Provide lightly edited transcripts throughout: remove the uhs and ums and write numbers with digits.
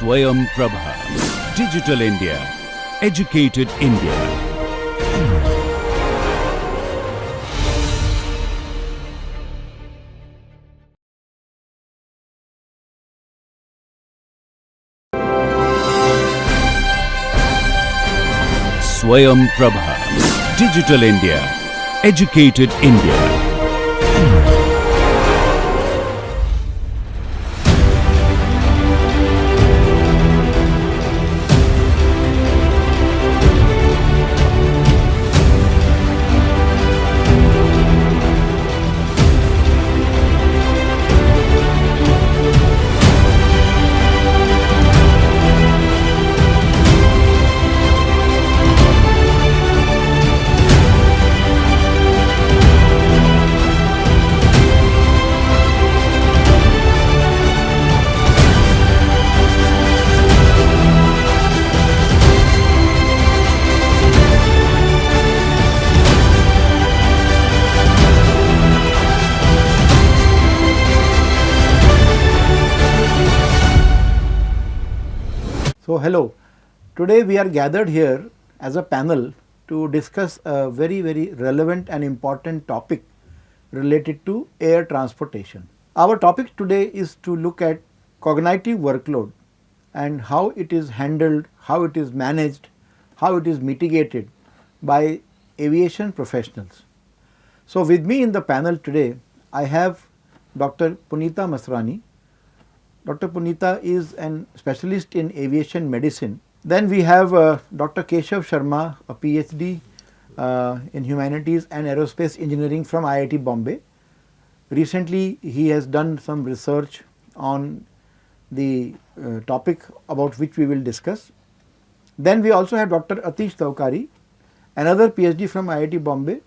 Swayam Prabha. Digital India. Educated India. Swayam Prabha. Digital India. Educated India. So, hello. Today we are gathered here as a panel to discuss a very relevant and important topic related to air transportation. Our topic today is to look at cognitive workload and how it is handled, how it is managed, how it is mitigated by aviation professionals. So, with me in the panel today I have Dr. Punita Masrani. Dr. Punita is an specialist in aviation medicine. Then we have Dr. Keshav Sharma, a PhD in humanities and aerospace engineering from IIT Bombay. Recently he has done some research on the topic about which we will discuss. Then we also have Dr. Atish Tawkari, another PhD from IIT Bombay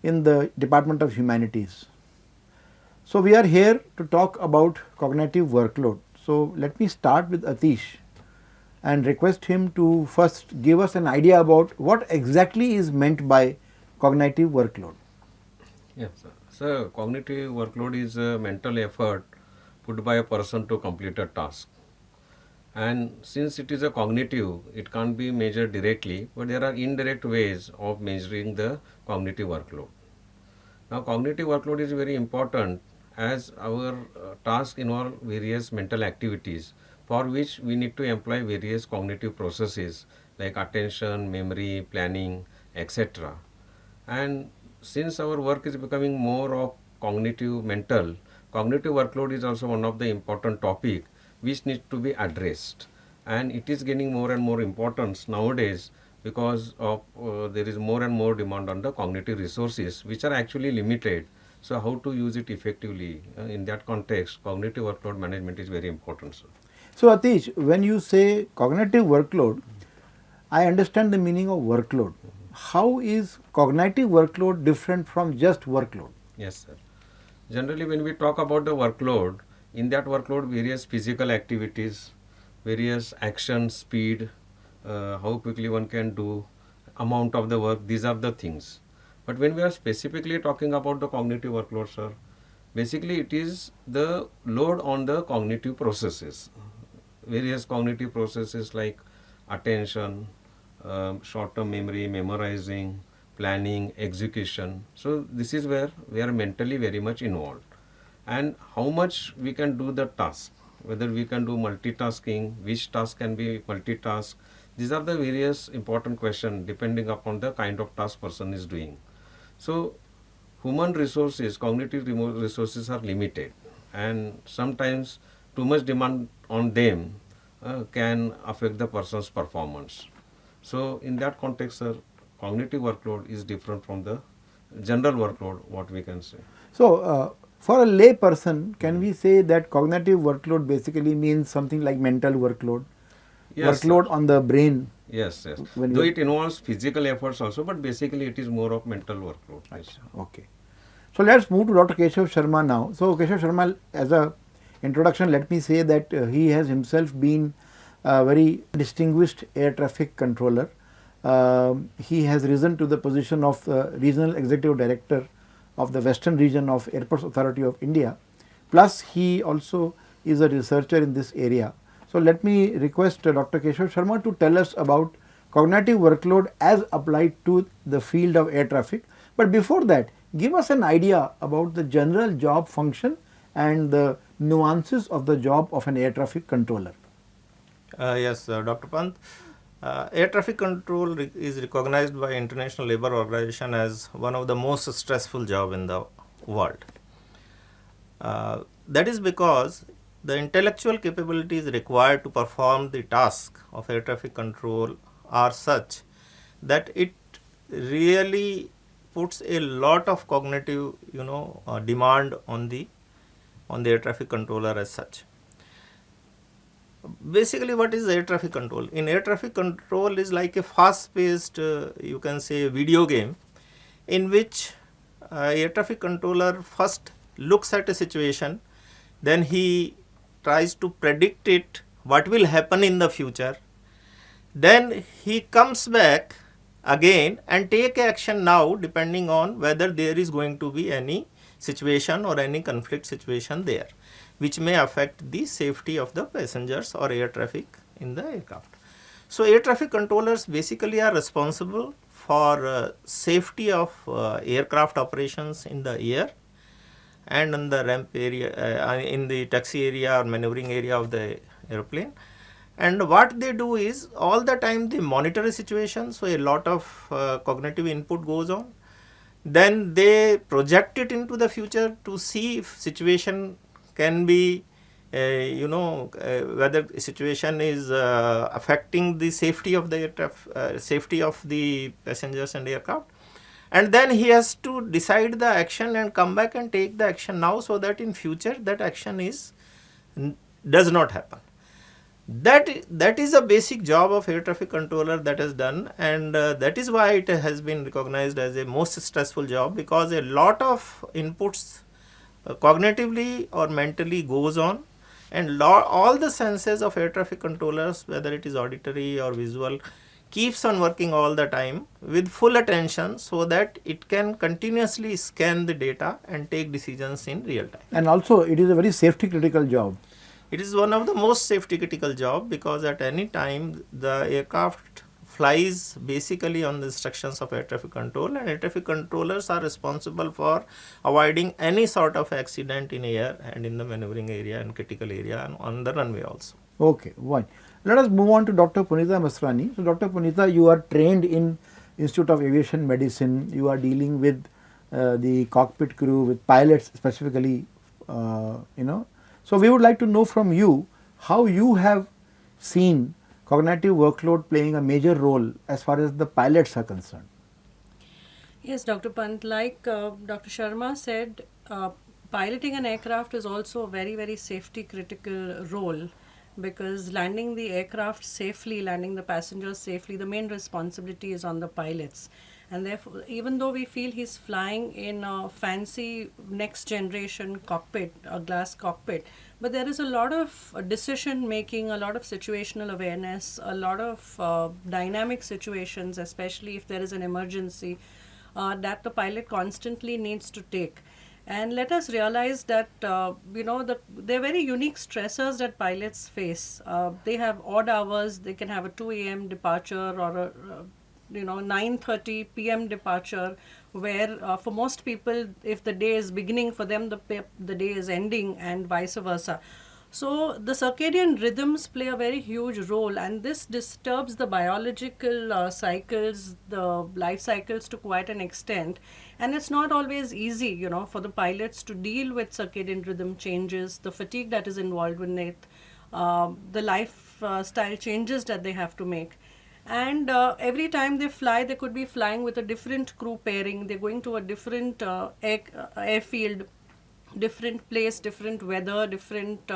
in the Department of Humanities. So, we are here to talk about cognitive workload. So, let me start with Atish and request him to first give us an idea about what exactly is meant by cognitive workload. Yes, sir. So, cognitive workload is a mental effort put by a person to complete a task. And since it is a cognitive, it can't be measured directly, but there are indirect ways of measuring the cognitive workload. Now, cognitive workload is very important as our task involve various mental activities for which we need to employ various cognitive processes like attention, memory, planning, etc. And since our work is becoming more of cognitive workload is also one of the important topic which needs to be addressed, and it is gaining more and more importance nowadays because of there is more and more demand on the cognitive resources which are actually limited. So, how to use it effectively in that context, cognitive workload management is very important, sir. So, Atish, when you say cognitive workload, I understand the meaning of workload. How is cognitive workload different from just workload? Yes, sir. Generally, when we talk about the workload, in that workload, various physical activities, various action, speed, how quickly one can do, amount of the work, these are the things. But when we are specifically talking about the cognitive workload, sir, basically it is the load on the cognitive processes. Various cognitive processes like attention, short-term memory, memorizing, planning, execution. So this is where we are mentally very much involved. And how much we can do the task, whether we can do multitasking, which task can be multitask. These are the various important questions depending upon the kind of task person is doing. So, human resources, cognitive resources are limited, and sometimes too much demand on them can affect the person's performance. So, in that context, sir, cognitive workload is different from the general workload, what we can say. So, for a lay person, can we say that cognitive workload basically means something like mental workload? Yes, workload sir. on the brain? Yes. When Though it involves physical efforts also, but basically it is more of mental workload. Yes. Okay. So, let us move to Dr. Keshav Sharma now. So, Keshav Sharma, as a introduction, let me say that he has himself been a very distinguished air traffic controller. He has risen to the position of Regional Executive Director of the Western Region of Airports Authority of India. Plus, he also is a researcher in this area. So, let me request Dr. Keshav Sharma to tell us about cognitive workload as applied to the field of air traffic. But before that, give us an idea about the general job function and the nuances of the job of an air traffic controller. Yes, Dr. Pant. Air traffic control is recognized by International Labour Organization as one of the most stressful job in the world. That is because the intellectual capabilities required to perform the task of air traffic control are such that it really puts a lot of cognitive, demand on the air traffic controller as such. Basically, what is air traffic control? In air traffic control is like a fast-paced, you can say, video game, in which air traffic controller first looks at a situation, then he tries to predict it, what will happen in the future. Then he comes back again and take action now, depending on whether there is going to be any situation or any conflict situation there, which may affect the safety of the passengers or air traffic in the aircraft. So, air traffic controllers basically are responsible for safety of aircraft operations in the air and in the ramp area, in the taxi area or maneuvering area of the airplane. And what they do is all the time they monitor a situation, so a lot of cognitive input goes on. Then they project it into the future to see if situation can be, whether situation is affecting the safety of the aircraft, safety of the passengers and aircraft. And then he has to decide the action and come back and take the action now, so that in future that action does not happen. That is a basic job of air traffic controller that is done, and that is why it has been recognized as a most stressful job, because a lot of inputs cognitively or mentally goes on, and all the senses of air traffic controllers, whether it is auditory or visual, keeps on working all the time with full attention, so that it can continuously scan the data and take decisions in real time. And also it is a very safety critical job. It is one of the most safety critical job, because at any time the aircraft flies basically on the instructions of air traffic control, and air traffic controllers are responsible for avoiding any sort of accident in air and in the maneuvering area and critical area and on the runway also. Okay, fine. Let us move on to Dr. Punita Masrani. So, Dr. Punita, you are trained in Institute of Aviation Medicine. You are dealing with the cockpit crew, with pilots specifically, So, we would like to know from you how you have seen cognitive workload playing a major role as far as the pilots are concerned. Yes, Dr. Pant, like Dr. Sharma said, piloting an aircraft is also a very, very safety critical role, because landing the aircraft safely, landing the passengers safely, the main responsibility is on the pilots. And therefore, even though we feel he's flying in a fancy next generation cockpit, a glass cockpit, but there is a lot of decision making, a lot of situational awareness, a lot of dynamic situations, especially if there is an emergency, that the pilot constantly needs to take. And let us realize that, they're very unique stressors that pilots face. They have odd hours, they can have a 2 a.m. departure or a 9:30 p.m. departure, where for most people, if the day is beginning, for them the day is ending, and vice versa. So the circadian rhythms play a very huge role, and this disturbs the biological cycles, the life cycles to quite an extent. And it's not always easy, for the pilots to deal with circadian rhythm changes, the fatigue that is involved with it, the lifestyle changes that they have to make. And every time they fly, they could be flying with a different crew pairing. They're going to a different airfield, different place, different weather, different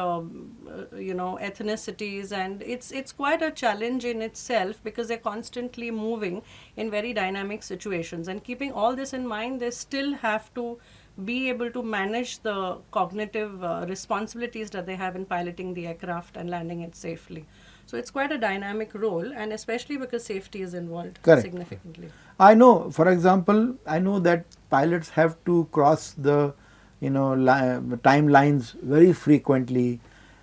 ethnicities, and it's quite a challenge in itself, because they're constantly moving in very dynamic situations. And keeping all this in mind, they still have to be able to manage the cognitive responsibilities that they have in piloting the aircraft and landing it safely. So it's quite a dynamic role, and especially because safety is involved. Correct. Significantly. I know, for example, that pilots have to cross the timelines very frequently,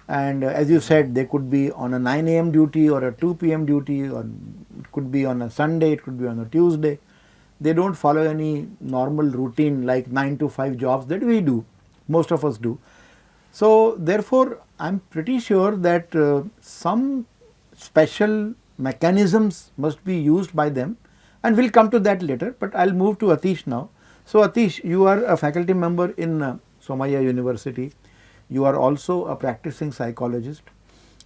And as you said, they could be on a 9 a.m. duty or a 2 p.m. duty, or it could be on a Sunday, it could be on a Tuesday. They don't follow any normal routine like 9 to 5 jobs that we do, most of us do. So therefore, I am pretty sure that some special mechanisms must be used by them, and we will come to that later, but I will move to Atish now. So Atish, you are a faculty member in Somaiya University. You are also a practicing psychologist.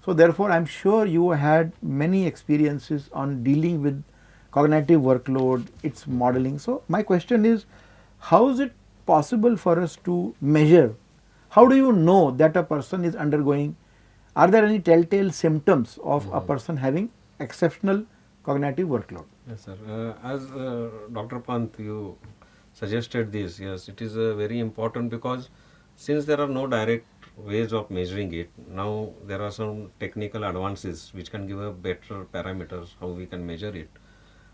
So therefore, I am sure you had many experiences on dealing with cognitive workload, its modeling. So my question is, how is it possible for us to measure? How do you know that a person is undergoing, are there any telltale symptoms of a person having exceptional cognitive workload? Yes, sir. As Dr. Pant, you suggested this, yes, it is very important because since there are no direct ways of measuring it, now there are some technical advances which can give a better parameters how we can measure it.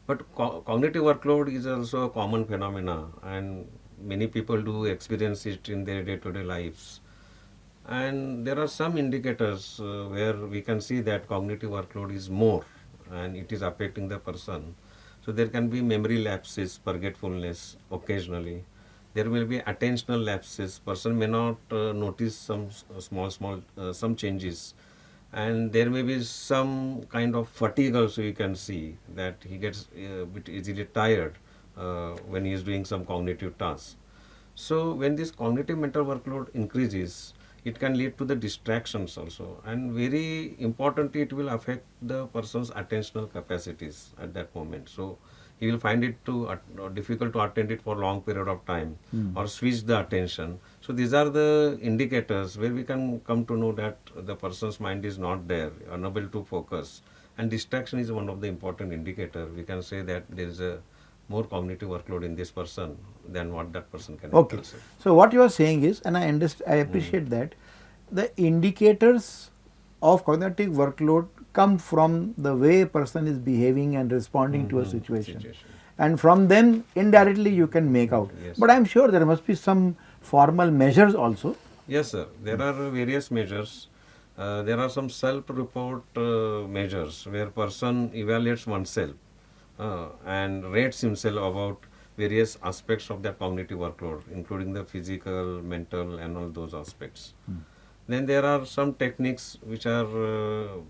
But cognitive workload is also a common phenomena, and many people do experience it in their day-to-day lives. And there are some indicators where we can see that cognitive workload is more and it is affecting the person. So there can be memory lapses, forgetfulness occasionally. There will be attentional lapses. Person may not notice some some changes, and there may be some kind of fatigue also. You can see that he gets a bit easily tired when he is doing some cognitive tasks. So when this cognitive mental workload increases, it can lead to the distractions also, and very importantly, it will affect the person's attentional capacities at that moment. So he will find it difficult to attend it for long period of time or switch the attention. So these are the indicators where we can come to know that the person's mind is not there, unable to focus, and distraction is one of the important indicator. We can say that there is a more cognitive workload in this person than what that person can Okay. handle. So what you are saying is, and I appreciate that, the indicators of cognitive workload come from the way a person is behaving and responding to a situation. And from them indirectly you can make out. Yes. But I am sure there must be some formal measures also. Yes, sir. There are various measures. There are some self-report measures where person evaluates oneself and rates himself about various aspects of their cognitive workload, including the physical, mental, and all those aspects. Then there are some techniques which are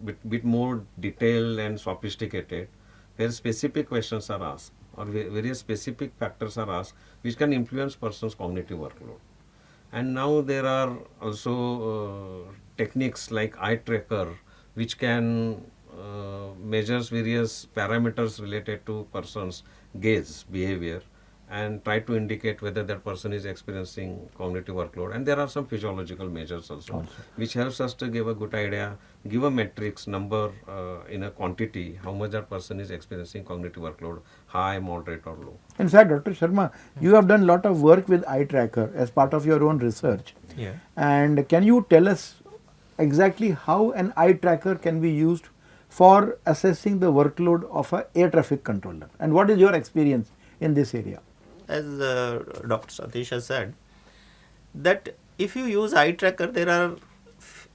bit more detailed and sophisticated, where specific questions are asked or various specific factors are asked which can influence person's cognitive workload. And now there are also techniques like eye tracker which can measures various parameters related to person's gaze behavior and try to indicate whether that person is experiencing cognitive workload. And there are some physiological measures also. Which helps us to give a good idea, give a matrix number in a quantity, how much that person is experiencing cognitive workload, high, moderate or low. In fact, Dr. Sharma, you have done a lot of work with eye tracker as part of your own research. Yeah. And can you tell us exactly how an eye tracker can be used for assessing the workload of an air traffic controller? And what is your experience in this area? As Dr. Satish has said, that if you use eye tracker, there are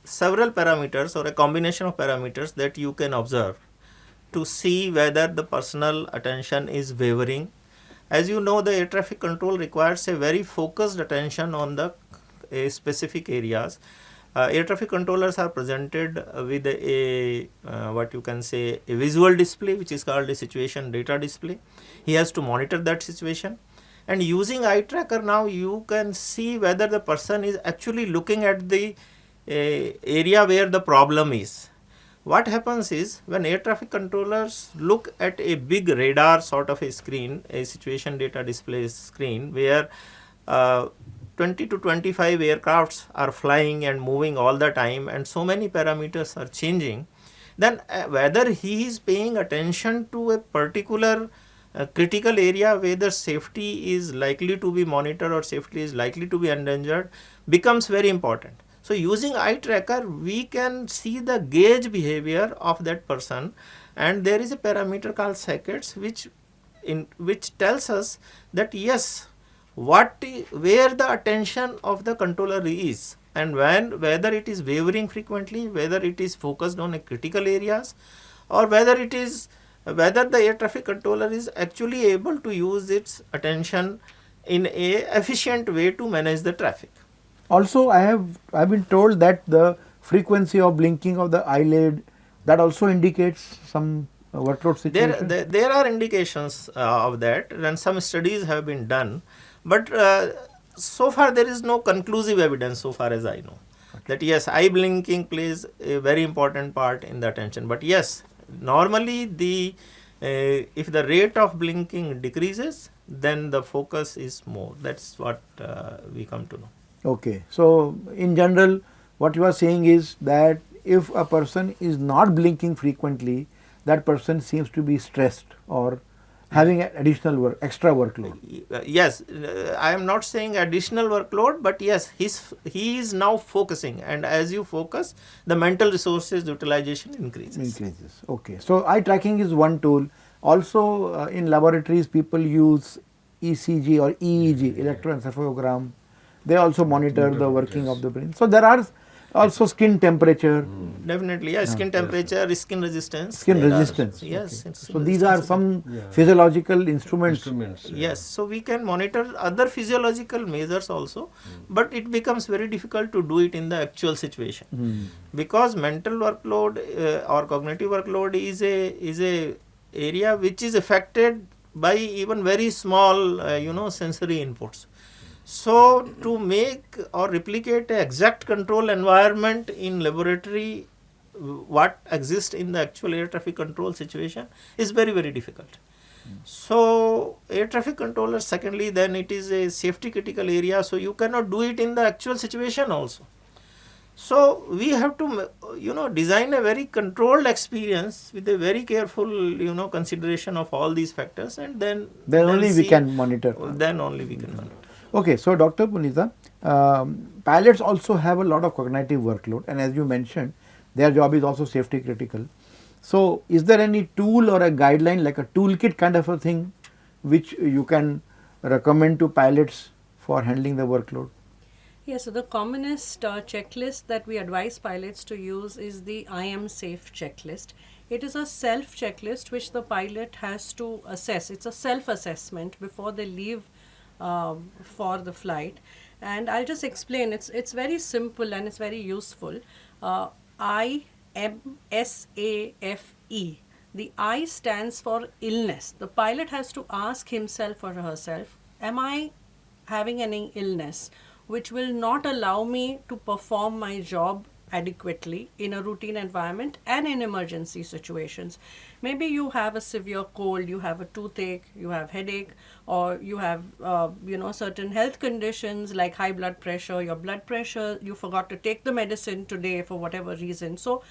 several parameters or a combination of parameters that you can observe to see whether the personal attention is wavering. As you know, the air traffic control requires a very focused attention on the specific areas. Air traffic controllers are presented with a what you can say a visual display, which is called a situation data display. He has to monitor that situation, and using eye tracker now you can see whether the person is actually looking at the area where the problem is. What happens is, when air traffic controllers look at a big radar sort of a screen, a situation data display screen, where 20 to 25 aircrafts are flying and moving all the time and so many parameters are changing, then whether he is paying attention to a particular critical area whether safety is likely to be monitored or safety is likely to be endangered becomes very important. So using eye tracker, we can see the gaze behavior of that person, and there is a parameter called saccades which tells us that yes, where the attention of the controller is. and whether it is wavering frequently, whether it is focused on a critical areas, or whether the air traffic controller is actually able to use its attention in a efficient way to manage the traffic. Also, I've been told that the frequency of blinking of the eyelid, that also indicates some workload situation. There are indications of that, and some studies have been done, but so far there is no conclusive evidence, so far as I know, that yes, eye blinking plays a very important part in the attention. But yes, normally if the rate of blinking decreases, then the focus is more. That's what we come to know. Okay, so in general, what you are saying is that if a person is not blinking frequently, that person seems to be stressed or having additional extra workload. Yes, I am not saying additional workload, but yes, he is now focusing, and as you focus, the mental resources utilization increases. Okay, so eye tracking is one tool. Also, in laboratories, people use ECG or EEG, electroencephalogram. They also monitor the working of the brain. So there are also skin temperature. Definitely, yes, skin temperature, skin resistance. Yes. Okay. So these are some physiological instruments. Yes, so we can monitor other physiological measures also, but it becomes very difficult to do it in the actual situation because mental workload or cognitive workload is a area which is affected by even very small sensory inputs. So to make or replicate an exact control environment in laboratory what exists in the actual air traffic control situation is very, very difficult. So air traffic controller, secondly, then it is a safety critical area, so you cannot do it in the actual situation also. So we have to design a very controlled experience with a very careful consideration of all these factors, and then only we can monitor. Then only we can monitor. Okay, so Dr. Punita, pilots also have a lot of cognitive workload, and as you mentioned, their job is also safety critical. So is there any tool or a guideline, like a toolkit kind of a thing, which you can recommend to pilots for handling the workload? Yes, so the commonest checklist that we advise pilots to use is the I am safe checklist. It is a self checklist which the pilot has to assess. It's a self assessment before they leave for the flight, and I'll just explain. It's very simple and it's very useful. IMSAFE. The I stands for illness. The pilot has to ask himself or herself, am I having any illness which will not allow me to perform my job adequately in a routine environment and in emergency situations? Maybe you have a severe cold, you have a toothache, you have headache, or you have certain health conditions like high blood pressure, you forgot to take the medicine today for whatever reason. So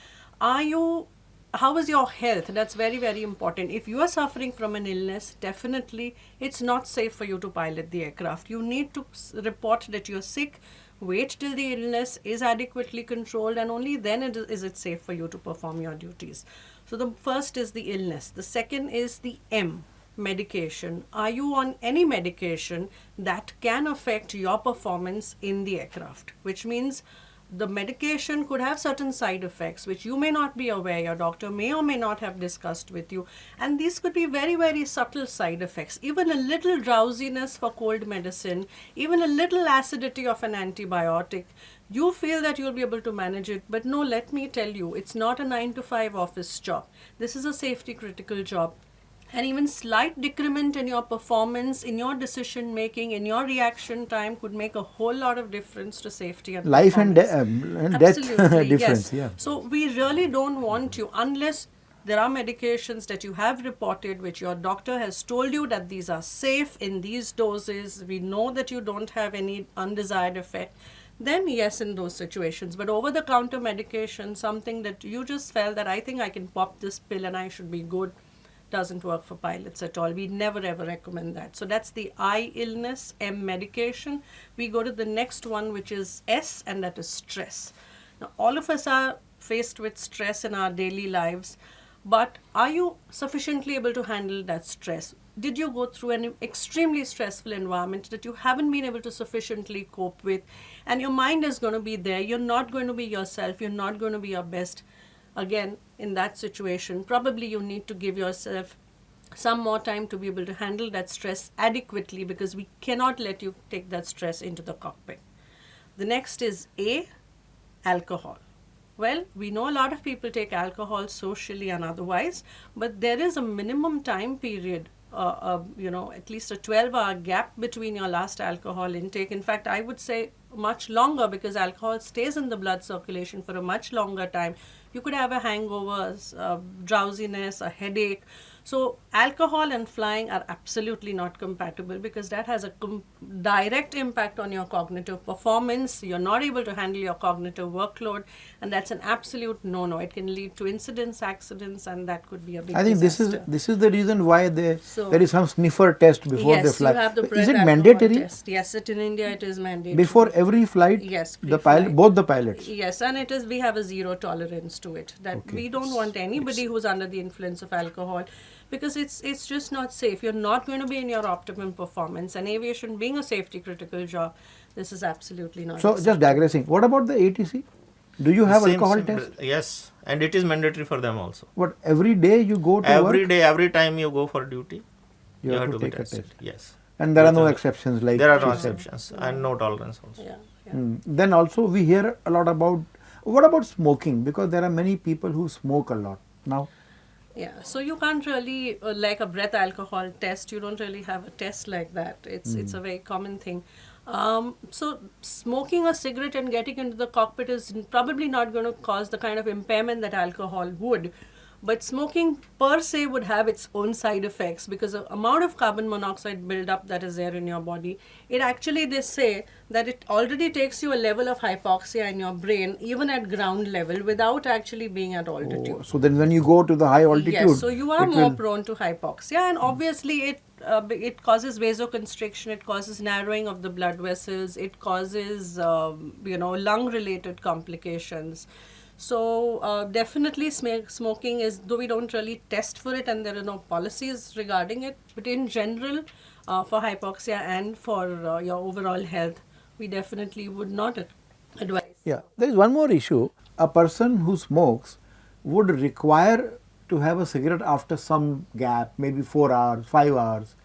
how is your health? That's very, very important. If you are suffering from an illness, definitely it's not safe for you to pilot the aircraft. You need to report that you're sick, wait till the illness is adequately controlled, and only then is it safe for you to perform your duties. So the first is the illness. The second is the M, medication. Are you on any medication that can affect your performance in the aircraft? Which means the medication could have certain side effects which you may not be aware, your doctor may or may not have discussed with you, and these could be very, very subtle side effects. Even a little drowsiness for cold medicine, even a little acidity of an antibiotic, you feel that you'll be able to manage it, but no, let me tell you, it's not a 9-to-5 office job. This is a safety critical job. And even slight decrement in your performance, in your decision making, in your reaction time could make a whole lot of difference to safety and life and death difference. Yes. Yeah. So we really don't want you, unless there are medications that you have reported which your doctor has told you that these are safe in these doses, we know that you don't have any undesired effect, then yes, in those situations. But over the counter medication, something that you just felt that I think I can pop this pill and I should be good, doesn't work for pilots at all. We never ever recommend that. So that's the I, illness, M, medication. We go to the next one, which is S, and that is stress. Now all of us are faced with stress in our daily lives, but are you sufficiently able to handle that stress? did you go through an extremely stressful environment that you haven't been able to sufficiently cope with, and your mind is going to be there, you're not going to be yourself, you're not going to be your best. Again, in that situation, probably you need to give yourself some more time to be able to handle that stress adequately, because we cannot let you take that stress into the cockpit. The next is A, alcohol. Well, we know a lot of people take alcohol socially and otherwise, but there is a minimum time period, at least a 12-hour gap between your last alcohol intake. In fact, I would say much longer, because alcohol stays in the blood circulation for a much longer time. You could have a hangover, drowsiness, a headache. So alcohol and flying are absolutely not compatible, because that has a direct impact on your cognitive performance. You're not able to handle your cognitive workload, and that's an absolute no-no. It can lead to incidents, accidents, and that could be a big I think disaster. this is the reason why there is some sniffer test before yes, they fly. You have the Is it alcohol mandatory? Test. Yes, in India it is mandatory. Before every flight? Yes, the pilot, both the pilots? Yes, and it is, we have a zero tolerance to it. That we don't want anybody who's under the influence of alcohol, because it's just not safe. You're not going to be in your optimum performance, and aviation being a safety critical job, this is absolutely not So acceptable. just digressing, what about the ATC? Do you have alcohol test? Yes, and it is mandatory for them also. What, every day you go to Every work? day, every time you go for duty, You have to be take a tested. test. Yes. And there are no exceptions, like There are no she said. exceptions and no tolerance also. Yeah. Then also we hear a lot about, what about smoking? Because there are many people who smoke a lot now. Yeah, so you can't really, like a breath alcohol test, you don't really have a test like that. It's a very common thing. So smoking a cigarette and getting into the cockpit is probably not going to cause the kind of impairment that alcohol would. But smoking per se would have its own side effects, because the amount of carbon monoxide buildup that is there in your body, it actually, they say that it already takes you a level of hypoxia in your brain, even at ground level, without actually being at altitude. Oh, so then when you go to the high altitude, Yes, so you are it more will- prone to hypoxia, and obviously it causes vasoconstriction, it causes narrowing of the blood vessels, it causes lung-related complications. So definitely smoking is, though we don't really test for it and there are no policies regarding it, but in general, for hypoxia and for your overall health, we definitely would not advise. Yeah, there is one more issue. A person who smokes would require to have a cigarette after some gap, maybe 4 hours, 5 hours,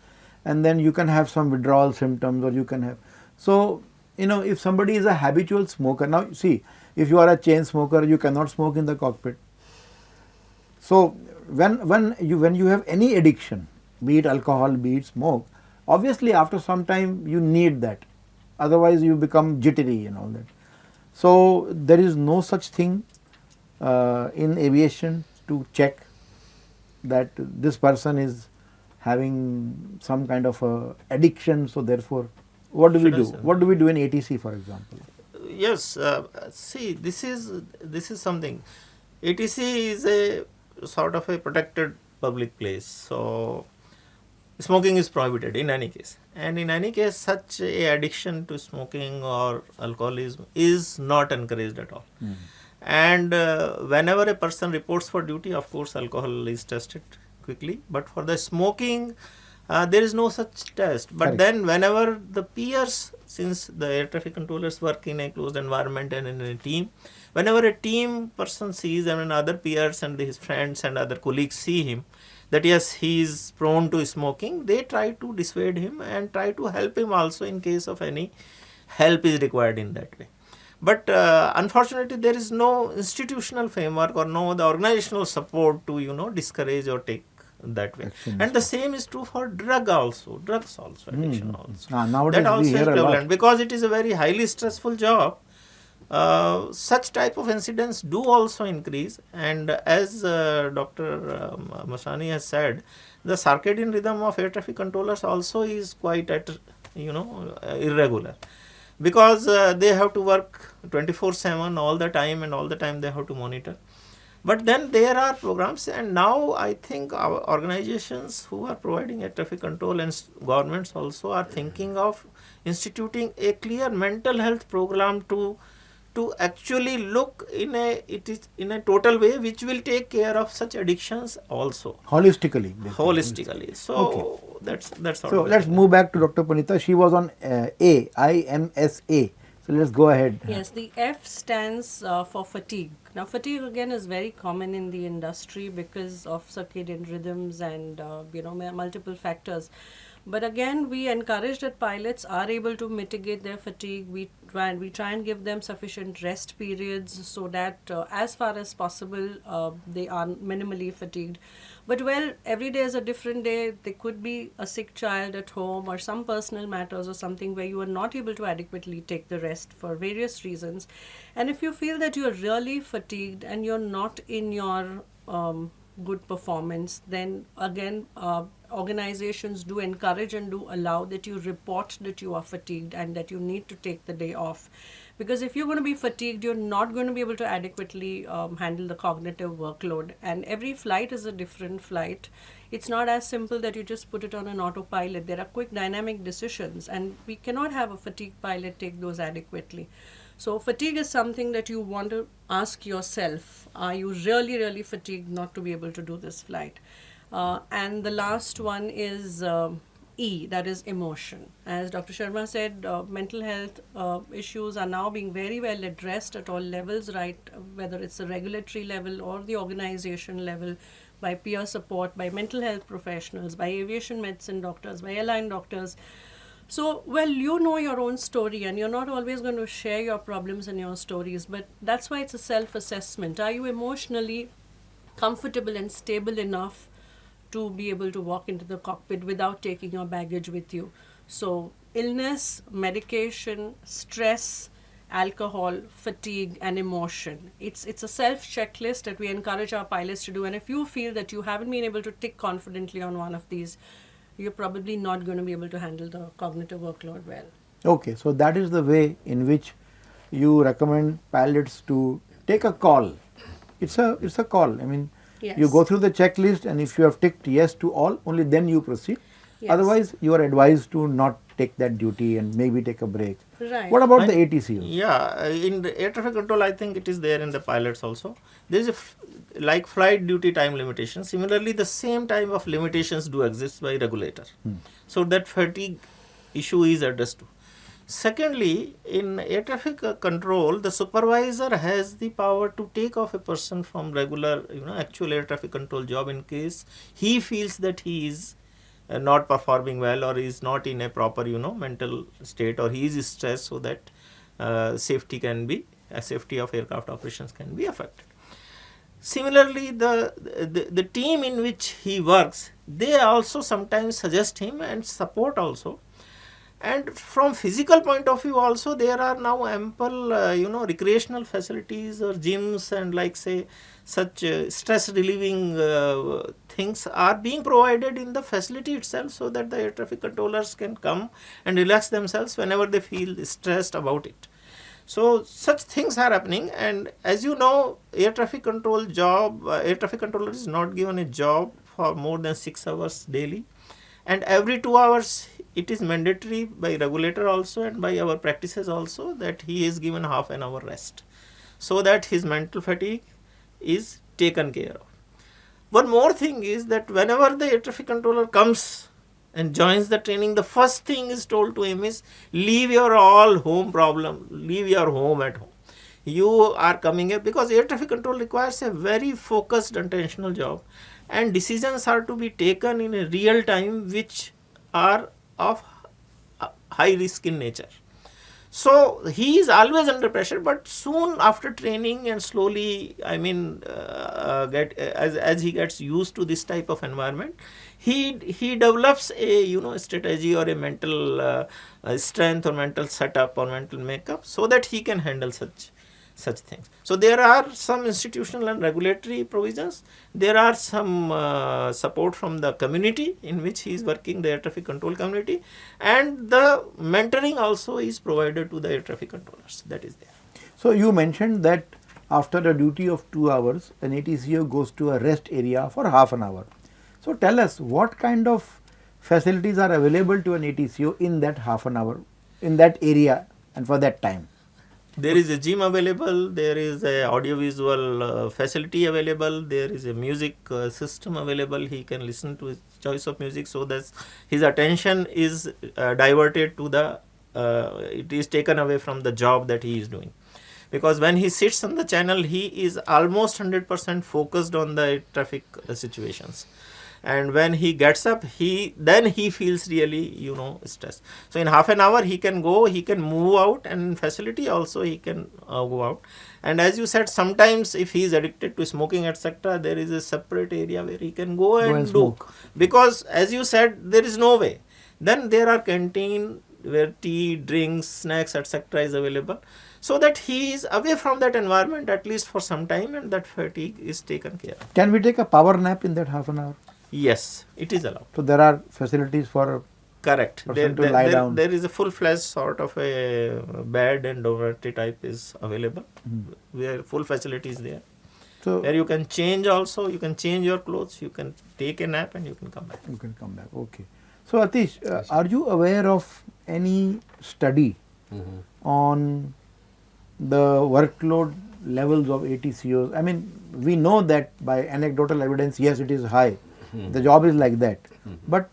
and then you can have some withdrawal symptoms, or you can have. So, if somebody is a habitual smoker, now see, if you are a chain smoker, you cannot smoke in the cockpit. So, when you have any addiction, be it alcohol, be it smoke, obviously after some time you need that. Otherwise you become jittery and all that. So, there is no such thing in aviation to check that this person is having some kind of addiction. So, therefore, what do we do? What do we do in ATC, for example? Yes, see, this is something. ATC is a sort of a protected public place, so smoking is prohibited in any case. And in any case, such a addiction to smoking or alcoholism is not encouraged at all. And whenever a person reports for duty, of course, alcohol is tested quickly. But for the smoking, there is no such test. But Correct. then whenever the peers, since the air traffic controllers work in a closed environment and in a team, whenever a team person sees and when other peers and his friends and other colleagues see him, that yes, he is prone to smoking, they try to dissuade him and try to help him also in case of any help is required in that way. But unfortunately, there is no institutional framework or no the organizational support to discourage or take that way. Actions. And the same is true for drugs also, addiction also. Nowadays That also we is hear a prevalent lot. because it is a very highly stressful job. Such type of incidents do also increase, and as Dr. Masani has said, the circadian rhythm of air traffic controllers also is quite irregular, because they have to work 24/7 all the time, and all the time they have to monitor. But then there are programs, and now I think our organizations who are providing air traffic control and governments also are thinking of instituting a clear mental health program to actually look in a total way, which will take care of such addictions also. Holistically. basically. Holistically. So that's sort So of let's move back to Dr. Punita. She was on IMSA. So let's go ahead. Yes, the F stands for fatigue. Now, fatigue again is very common in the industry because of circadian rhythms and multiple factors. But again, we encourage that pilots are able to mitigate their fatigue. We try and give them sufficient rest periods so that as far as possible they are minimally fatigued. But well, every day is a different day. There could be a sick child at home or some personal matters or something where you are not able to adequately take the rest for various reasons. And if you feel that you are really fatigued and you're not in your good performance, then again organizations do encourage and do allow that you report that you are fatigued and that you need to take the day off. Because if you're going to be fatigued, you're not going to be able to adequately handle the cognitive workload. And every flight is a different flight. It's not as simple that you just put it on an autopilot. There are quick dynamic decisions, and we cannot have a fatigued pilot take those adequately. So fatigue is something that you want to ask yourself, are you really, really fatigued not to be able to do this flight? And the last one is E, that is emotion. As Dr. Sharma said, mental health issues are now being very well addressed at all levels, right? Whether it's the regulatory level or the organization level, by peer support, by mental health professionals, by aviation medicine doctors, by airline doctors. So, well, you know your own story and you're not always going to share your problems and your stories, but that's why it's a self-assessment. Are you emotionally comfortable and stable enough to be able to walk into the cockpit without taking your baggage with you? So, illness, medication, stress, alcohol, fatigue, and emotion. It's a self-checklist that we encourage our pilots to do, and if you feel that you haven't been able to tick confidently on one of these, you're probably not going to be able to handle the cognitive workload well. Okay, so that is the way in which you recommend pilots to take a call. It's a call. I mean, Yes. you go through the checklist, and if you have ticked yes to all, only then you proceed. Yes. Otherwise, you are advised to not take that duty and maybe take a break. Right. What about the ATCO? Yeah, in the air traffic control, I think it is there in the pilots also. There is like flight duty time limitation. Similarly, the same type of limitations do exist by regulator. So that fatigue issue is addressed too. Secondly, in air traffic control, the supervisor has the power to take off a person from regular, actual air traffic control job in case he feels that he is not performing well or is not in a proper, mental state, or he is stressed, so that safety of aircraft operations can be affected. Similarly, the team in which he works, they also sometimes suggest him and support also. And from physical point of view also, there are now ample, recreational facilities or gyms and like say such stress relieving things are being provided in the facility itself, so that the air traffic controllers can come and relax themselves whenever they feel stressed about it. So such things are happening, and as you know, air traffic controller is not given a job for more than 6 hours daily, and every 2 hours it is mandatory by regulator also and by our practices also that he is given half an hour rest, so that his mental fatigue is taken care of. One more thing is that whenever the air traffic controller comes and joins the training, the first thing is told to him is, leave your all home problem, leave your home at home. You are coming here because air traffic control requires a very focused attentional job, and decisions are to be taken in a real time which are of high risk in nature. So he is always under pressure, but soon after training and slowly, as he gets used to this type of environment, he develops a strategy or a mental strength or mental setup or mental makeup, so that he can handle such things. So there are some institutional and regulatory provisions. There are some support from the community in which he is working, the air traffic control community, and the mentoring also is provided to the air traffic controllers. That is there. So you mentioned that after a duty of 2 hours, an ATCO goes to a rest area for half an hour. So tell us, what kind of facilities are available to an ATCO in that half an hour, in that area and for that time? There is a gym available, there is a audiovisual facility available, there is a music system available. He can listen to his choice of music, so that his attention is diverted to the, it is taken away from the job that he is doing. Because when he sits on the channel, he is almost 100% focused on the traffic situations. And when he gets up, then he feels really stressed. So in half an hour he can go, he can move out, and in facility also he can go out. And as you said, sometimes if he is addicted to smoking, etc., there is a separate area where he can go and do. smoke. Because as you said, there is no way. Then there are canteen where tea, drinks, snacks, etc. is available, so that he is away from that environment at least for some time, and that fatigue is taken care of. Can we take a power nap in that half an hour? Yes, it is allowed. So there are facilities for Correct. person to lie down. There is a full-fledged sort of a bed and dormitory type is available, where full facility is there. So Where you can change also, you can change your clothes, you can take a nap and you can come back. you can come back. Okay. So Atish, are you aware of any study on the workload levels of ATCOs? I mean, we know that by anecdotal evidence, yes, it is high. The job is like that. But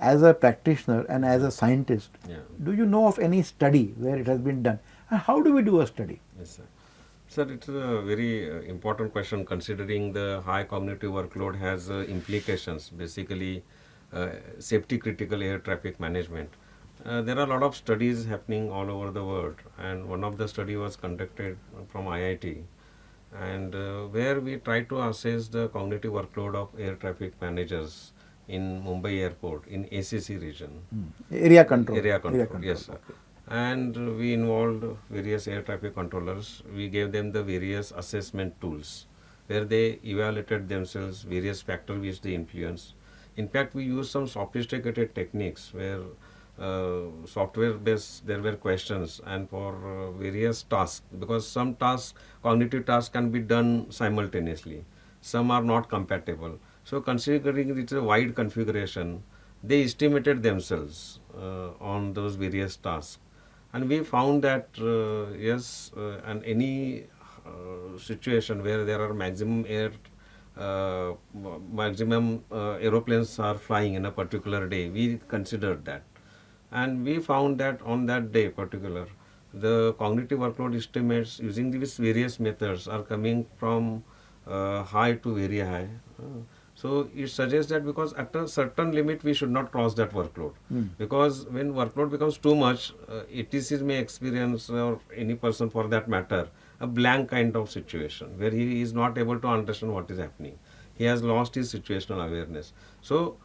as a practitioner and as a scientist, do you know of any study where it has been done? And how do we do a study? Yes, sir. Sir, it's a very important question, considering the high cognitive workload has implications, basically safety critical air traffic management. There are a lot of studies happening all over the world, and one of the study was conducted from IIT, and where we try to assess the cognitive workload of air traffic managers in Mumbai airport in ACC region. Area control. Area control, yes, sir. And we involved various air traffic controllers. We gave them the various assessment tools where they evaluated themselves, various factors which they influence. In fact, we used some sophisticated techniques where software based there were questions, and for various tasks, because some tasks, cognitive tasks, can be done simultaneously, some are not compatible. So considering it's a wide configuration, they estimated themselves on those various tasks, and we found that yes, and any situation where there are maximum aeroplanes are flying in a particular day, we considered that. And we found that on that day particular, the cognitive workload estimates using these various methods are coming from high to very high. So it suggests that because at a certain limit we should not cross that workload. Because when workload becomes too much, ATCs may experience, or any person for that matter, a blank kind of situation where he is not able to understand what is happening. He has lost his situational awareness. So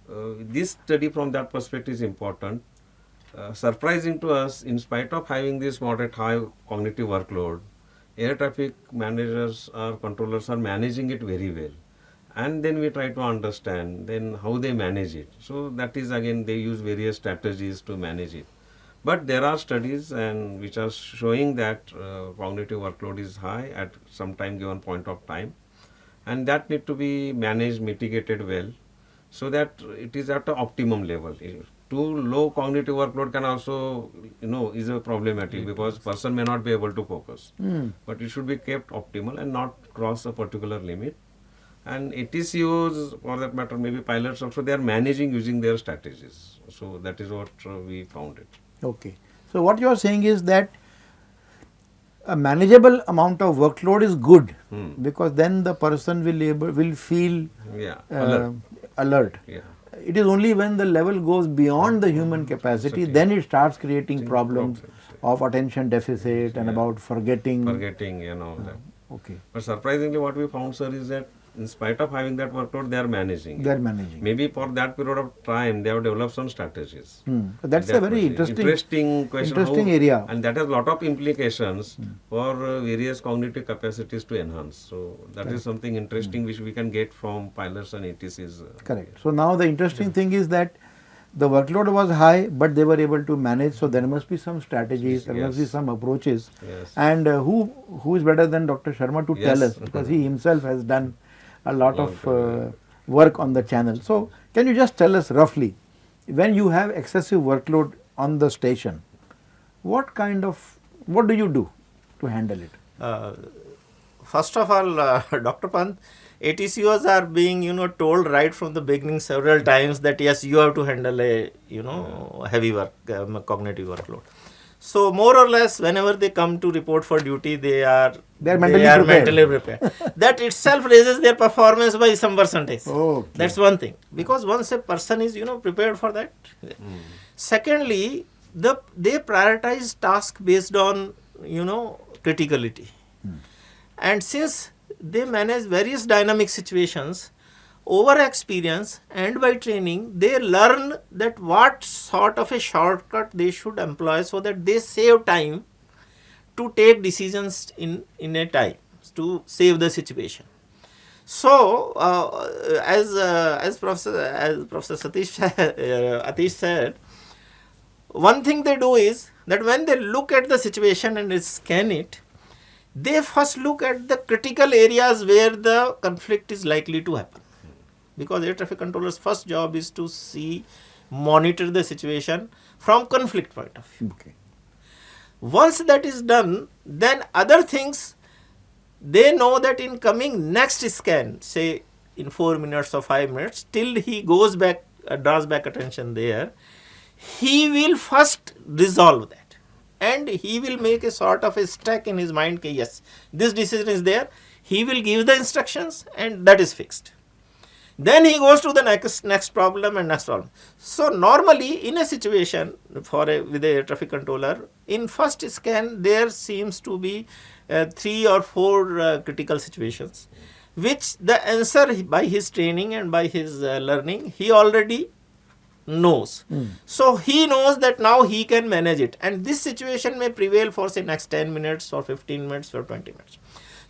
this study from that perspective is important. Surprising to us, in spite of having this moderate high cognitive workload, air traffic managers or controllers are managing it very well. And then we try to understand then how they manage it. So that is, again, they use various strategies to manage it. But there are studies and which are showing that cognitive workload is high at some time given point of time, and that need to be managed, mitigated well, so that it is at an optimum level. Too low cognitive workload can also, is a problematic, because person may not be able to focus. But it should be kept optimal and not cross a particular limit. And ATCOs, for that matter, maybe pilots also, they are managing using their strategies. So that is what we found it. Okay. So what you are saying is that a manageable amount of workload is good, because then the person will feel alert. Yeah. It is only when the level goes beyond the human capacity, then it starts creating problems of attention deficit and about forgetting. That. Okay. But surprisingly, what we found, sir, is that in spite of having that workload, they are managing. They are managing. Maybe for that period of time, they have developed some strategies. That's a very interesting question. Interesting area. And that has a lot of implications for various cognitive capacities to enhance. So that is something interesting which we can get from pilots and ATCs. Correct. So now the interesting thing is that the workload was high, but they were able to manage. So there must be some strategies, there must be some approaches. And who is better than Dr. Sharma to tell us, because he himself has done a lot of work on the channel. So can you just tell us roughly, when you have excessive workload on the station, what kind of What do you do to handle it? First of all, Dr. Pant, ATCOs are being, told right from the beginning several times that yes, you have to handle a, heavy work, cognitive workload. So more or less, whenever they come to report for duty, they are mentally prepared. That itself raises their performance by some percentage. Okay. That's one thing. Because once a person is, prepared for that. Secondly, they prioritize task based on, criticality. And since they manage various dynamic situations, over experience and by training, they learn that what sort of a shortcut they should employ so that they save time to take decisions in a time to save the situation. So, as Professor Atish said, one thing they do is that when they look at the situation and scan it, they first look at the critical areas where the conflict is likely to happen. Because air traffic controller's first job is to monitor the situation from conflict point of view. Okay. Once that is done, then other things, they know that in coming next scan, say in 4 minutes or 5 minutes, till he goes back, draws back attention there, he will first resolve that. And he will make a sort of a stack in his mind, that yes, this decision is there, he will give the instructions and that is fixed. Then he goes to the next problem and next problem. So normally in a situation with a traffic controller, in first scan there seems to be 3 or 4 critical situations, which the answer by his training and by his learning, he already knows. So he knows that now he can manage it, and this situation may prevail for say next 10 minutes or 15 minutes or 20 minutes.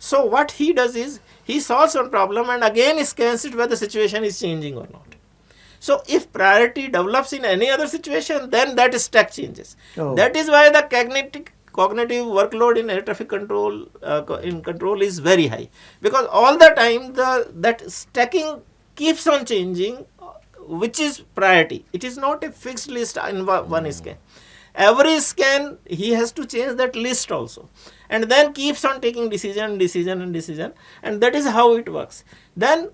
So what he does is, he solves one problem and again scans it whether the situation is changing or not. So if priority develops in any other situation, then that stack changes. That is why the cognitive workload in air traffic control is very high, because all the time that stacking keeps on changing, which is priority. It is not a fixed list in one scan. Every scan he has to change that list also, and then keeps on taking decision, and that is how it works. Then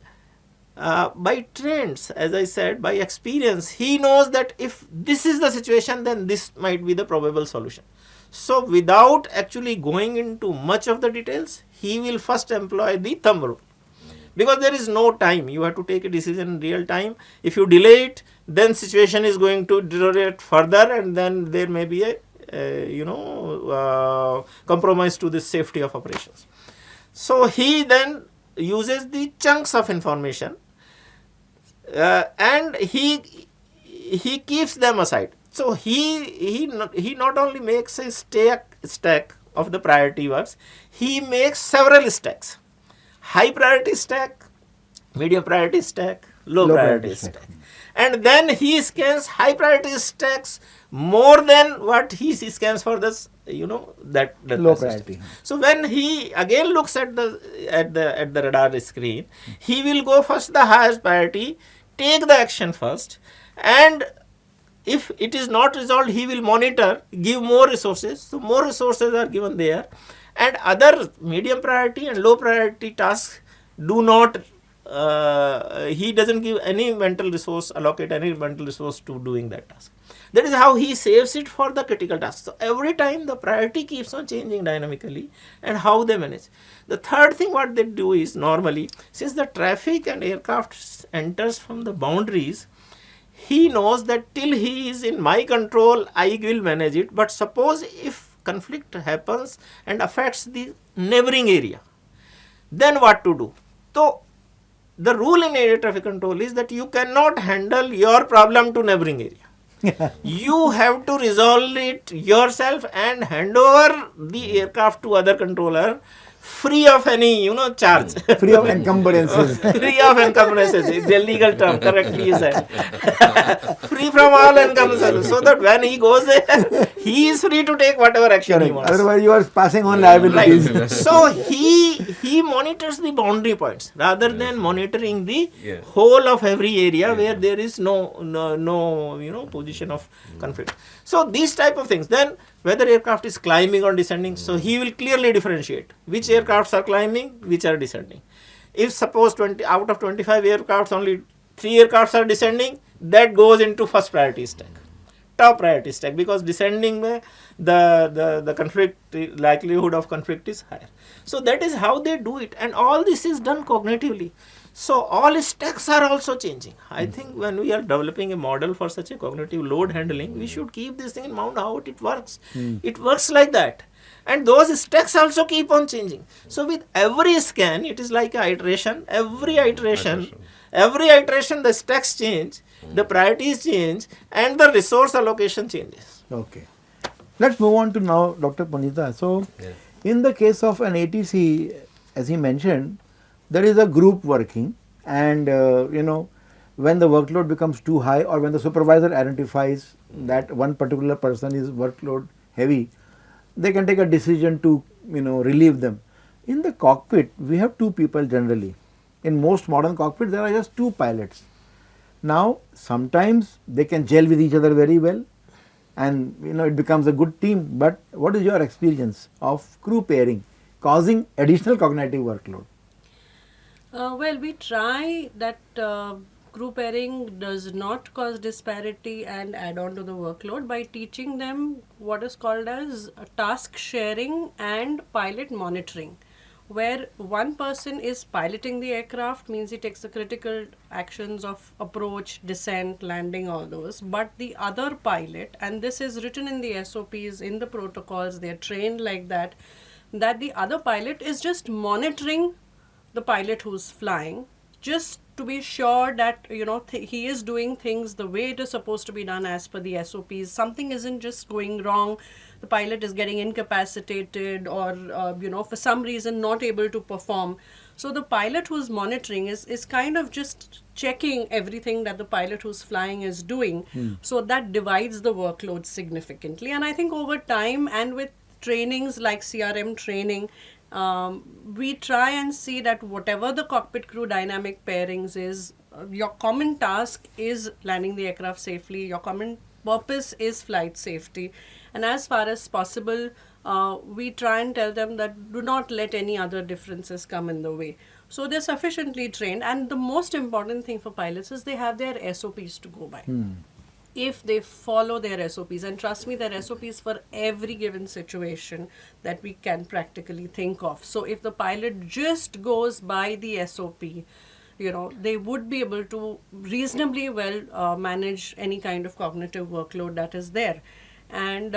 by trends, as I said, by experience, he knows that if this is the situation, then this might be the probable solution. So without actually going into much of the details, he will first employ the thumb rule. Because there is no time, you have to take a decision in real time. If you delay it, then situation is going to deteriorate further, and then there may be a compromise to the safety of operations. So he then uses the chunks of information and he keeps them aside. So he not only makes a stack of the priority works, he makes several stacks. High priority stack, medium priority stack, low priority stack. And then he scans high priority stacks more than what he scans for this, that low priority. So when he again looks at the radar screen, he will go first the highest priority, take the action first, and if it is not resolved, he will monitor, give more resources. So more resources are given there. And other medium priority and low priority tasks do not, he doesn't give any mental resource, allocate any mental resource to doing that task. That is how he saves it for the critical tasks. So every time the priority keeps on changing dynamically, and how they manage. The third thing what they do is, normally, since the traffic and aircraft enters from the boundaries, he knows that till he is in my control, I will manage it. But suppose if conflict happens and affects the neighboring area, then what to do? So the rule in air traffic control is that you cannot handle your problem to neighboring area. You have to resolve it yourself and hand over the aircraft to other controller, free of any, charge. Free of encumbrances. Free of encumbrances, it's a legal term, correctly you said. Free from all encumbrances, so that when he goes there, he is free to take whatever action he wants. Otherwise you are passing on liabilities. Right. So he monitors the boundary points rather than monitoring the whole of every area where there is no position of conflict. So these type of things. Then whether aircraft is climbing or descending. So he will clearly differentiate which aircrafts are climbing, which are descending. If suppose 20 out of 25 aircrafts, only 3 aircrafts are descending, that goes into first priority stack, top priority stack, because descending mein the conflict, likelihood of conflict is higher. So that is how they do it, and all this is done cognitively. So all stacks are also changing. I think when we are developing a model for such a cognitive load handling, we should keep this thing in mind how it works. It works like that. And those stacks also keep on changing. So with every scan, it is like a iteration. Every iteration the stacks change, the priorities change, and the resource allocation changes. Okay. Let's move on to now Dr. Panita. So, in the case of an ATC, as he mentioned, there is a group working, and when the workload becomes too high, or when the supervisor identifies that one particular person is workload heavy, they can take a decision to relieve them. In the cockpit, we have 2 people generally. In most modern cockpits, there are just 2 pilots. Now, sometimes they can gel with each other very well, and it becomes a good team. But what is your experience of crew pairing causing additional cognitive workload? Well, we try that crew pairing does not cause disparity and add on to the workload by teaching them what is called as task sharing and pilot monitoring, where one person is piloting the aircraft, means he takes the critical actions of approach, descent, landing, all those, but the other pilot, and this is written in the SOPs, in the protocols, they are trained like that the other pilot is just monitoring the pilot who's flying, just to be sure that he is doing things the way it is supposed to be done as per the SOPs. Something isn't just going wrong, the pilot is getting incapacitated, or for some reason not able to perform. So the pilot who's monitoring is kind of just checking everything that the pilot who's flying is doing. So that divides the workload significantly. And I think over time, and with trainings like CRM training, we try and see that whatever the cockpit crew dynamic pairings is, your common task is landing the aircraft safely, your common purpose is flight safety, and as far as possible, we try and tell them that do not let any other differences come in the way. So they're sufficiently trained, and the most important thing for pilots is they have their SOPs to go by. If they follow their SOPs, and trust me, there are SOPs for every given situation that we can practically think of. So if the pilot just goes by the SOP, they would be able to reasonably well manage any kind of cognitive workload that is there. And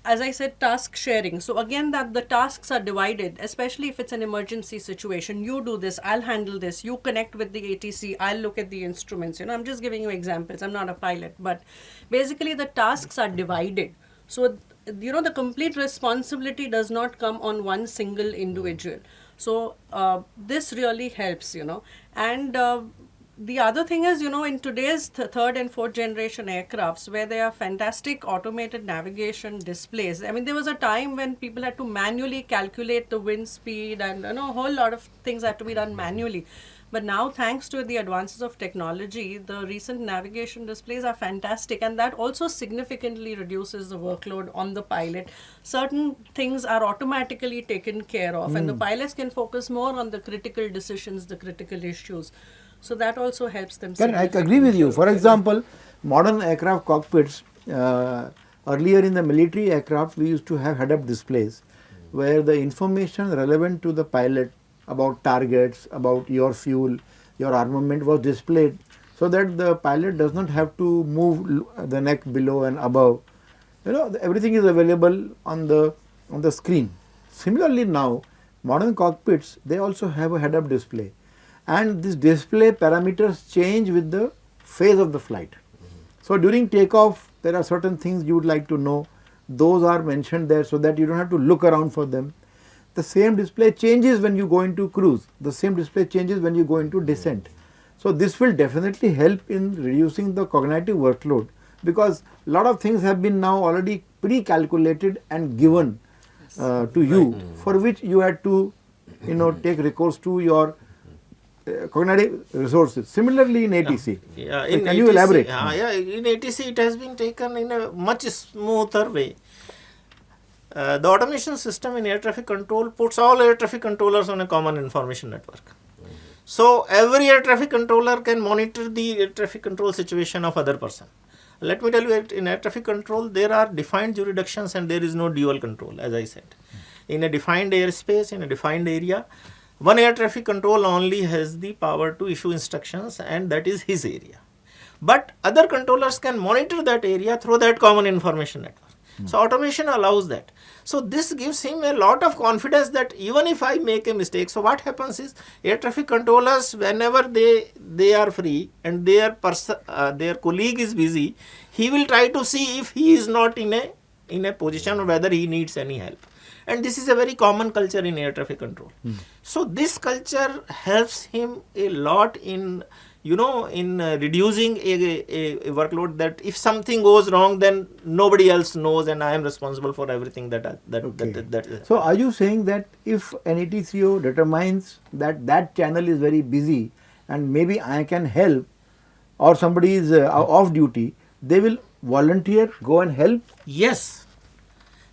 as I said, task sharing. So again, that the tasks are divided, especially if it's an emergency situation. You do this, I'll handle this. You connect with the ATC, I'll look at the instruments. I'm just giving you examples. I'm not a pilot, but basically the tasks are divided. So, the complete responsibility does not come on one single individual. So this really helps, and the other thing is, in today's third and fourth generation aircrafts, where there are fantastic automated navigation displays. I mean, there was a time when people had to manually calculate the wind speed, and a whole lot of things had to be done manually. But now, thanks to the advances of technology, the recent navigation displays are fantastic, and that also significantly reduces the workload on the pilot. Certain things are automatically taken care of, and the pilots can focus more on the critical decisions, the critical issues. So that also helps them. I agree with you. For example, modern aircraft cockpits, earlier in the military aircraft, we used to have head-up displays where the information relevant to the pilot about targets, about your fuel, your armament was displayed, so that the pilot does not have to move the neck below and above. Everything is available on the screen. Similarly now, modern cockpits, they also have a head-up display, and this display parameters change with the phase of the flight. So during takeoff, there are certain things you would like to know. Those are mentioned there so that you don't have to look around for them. The same display changes when you go into cruise. The same display changes when you go into descent. So this will definitely help in reducing the cognitive workload, because a lot of things have been now already pre-calculated and given to you, for which you had to take recourse to your cognitive resources. Similarly in ATC. Can you elaborate? In ATC it has been taken in a much smoother way. the automation system in air traffic control puts all air traffic controllers on a common information network. So every air traffic controller can monitor the air traffic control situation of other person. Let me tell you, in air traffic control, there are defined jurisdictions and there is no dual control, as I said. In a defined airspace, in a defined area, one air traffic control only has the power to issue instructions, and that is his area. But other controllers can monitor that area through that common information network. So automation allows that. So this gives him a lot of confidence that even if I make a mistake, so what happens is air traffic controllers, whenever they are free and their colleague is busy, he will try to see if he is not in a position or whether he needs any help. And this is a very common culture in air traffic control. So this culture helps him a lot in reducing a workload, that if something goes wrong, then nobody else knows and I am responsible for everything that. So are you saying that if an ATCO determines that channel is very busy and maybe I can help, or somebody is off duty, they will volunteer, go and help? Yes.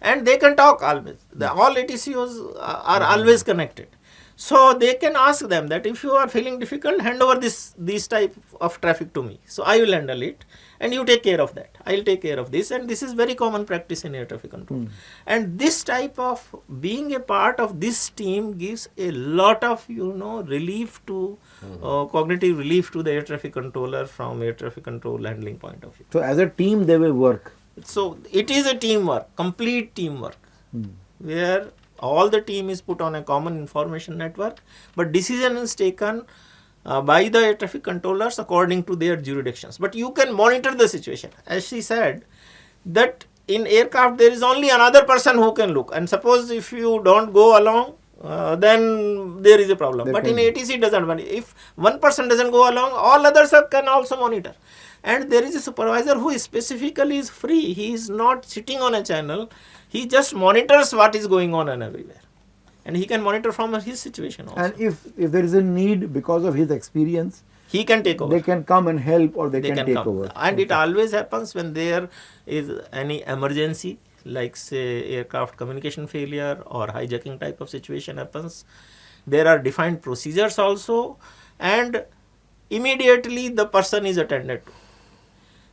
And they can talk always. All ATCOs are always connected. So they can ask them that if you are feeling difficult, hand over this type of traffic to me. So I will handle it and you take care of that. I will take care of this, and this is very common practice in air traffic control. And this type of being a part of this team gives a lot of relief to cognitive relief to the air traffic controller from air traffic control handling point of view. So as a team they will work. So it is a teamwork, complete teamwork, where all the team is put on a common information network, but decision is taken by the air traffic controllers according to their jurisdictions. But you can monitor the situation. As she said, that in aircraft there is only another person who can look, and suppose if you don't go along, then there is a problem. But in ATC it doesn't matter. If one person doesn't go along, all others can also monitor. And there is a supervisor who specifically is free. He is not sitting on a channel. He just monitors what is going on and everywhere. And he can monitor from his situation also. And if there is a need because of his experience, he can take over. They can come and help, or they can take over. And it always happens when there is any emergency, like say aircraft communication failure or hijacking type of situation happens. There are defined procedures also, and immediately the person is attended to.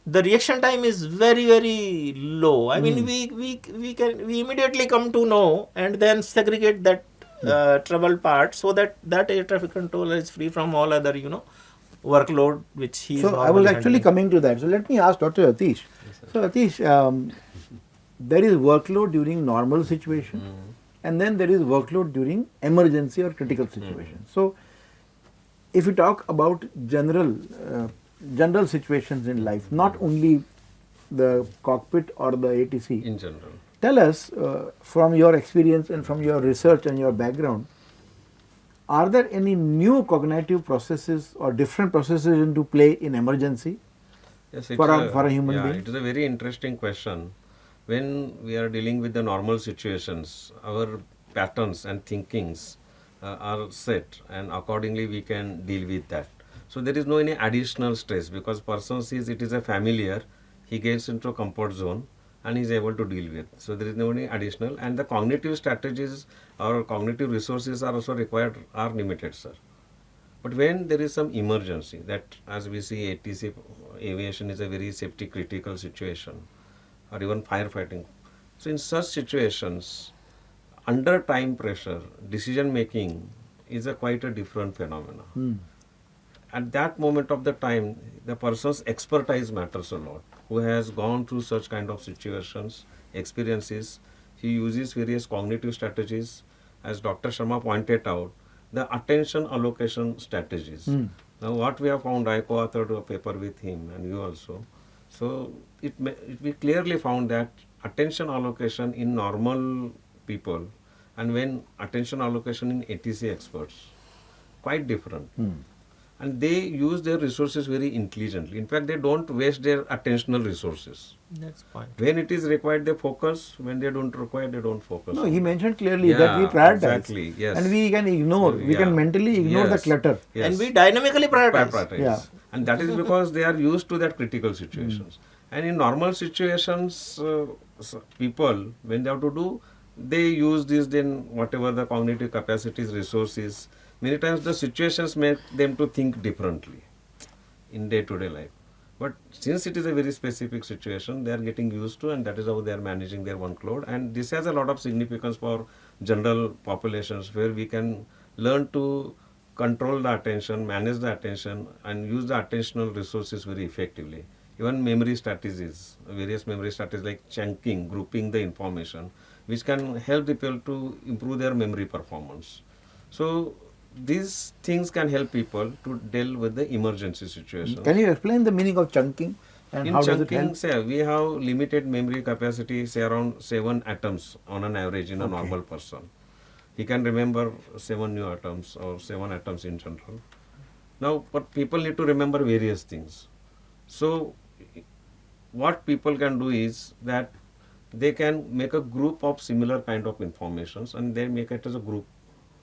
The reaction time is very, very low. I mean, we immediately come to know and then segregate that trouble part, so that air traffic controller is free from all other workload which he is So I was actually coming to that. So let me ask Dr. Atish. So Atish, there is workload during normal situation, and then there is workload during emergency or critical situation. So if we talk about general situations in life, not only the cockpit or the ATC. In general. Tell us from your experience and from your research and your background, are there any new cognitive processes or different processes into play in emergency? Yes, for a human being? It is a very interesting question. When we are dealing with the normal situations, our patterns and thinkings are set, and accordingly we can deal with that. So there is no any additional stress, because person sees it is a familiar, he gets into a comfort zone and is able to deal with. So there is no any additional, and the cognitive strategies or cognitive resources are also required, are limited, sir. But when there is some emergency, that as we see ATC aviation is a very safety critical situation, or even firefighting. So in such situations, under time pressure, decision making is quite a different phenomenon. At that moment of the time, the person's expertise matters a lot. Who has gone through such kind of situations, experiences, he uses various cognitive strategies. As Dr. Sharma pointed out, the attention allocation strategies. Now what we have found, I co-authored a paper with him and you also. So we clearly found that attention allocation in normal people and when attention allocation in ATC experts, quite different. And they use their resources very intelligently. In fact, they don't waste their attentional resources. That's fine. When it is required, they focus. When they don't require, they don't focus. No, he mentioned clearly that we prioritize. Exactly, yes. And we can ignore, we can mentally ignore the clutter. Yes. And we dynamically prioritize. Yeah. And that is because they are used to that critical situations. And in normal situations, people, when they have to do they use this, then whatever the cognitive capacities, resources, many times the situations make them to think differently in day-to-day life. But since it is a very specific situation, they are getting used to, and that is how they are managing their workload. And this has a lot of significance for general populations, where we can learn to control the attention, manage the attention, and use the attentional resources very effectively. Even memory strategies, various memory strategies like chunking, grouping the information, which can help people to improve their memory performance. So these things can help people to deal with the emergency situation. Can you explain the meaning of chunking and In how does it chunking, help? say, we have limited memory capacity, say around 7 atoms on an average in a normal person. He can remember 7 new atoms or 7 atoms in general. Now, but people need to remember various things. So, what people can do is that they can make a group of similar kind of informations, and they make it as a group,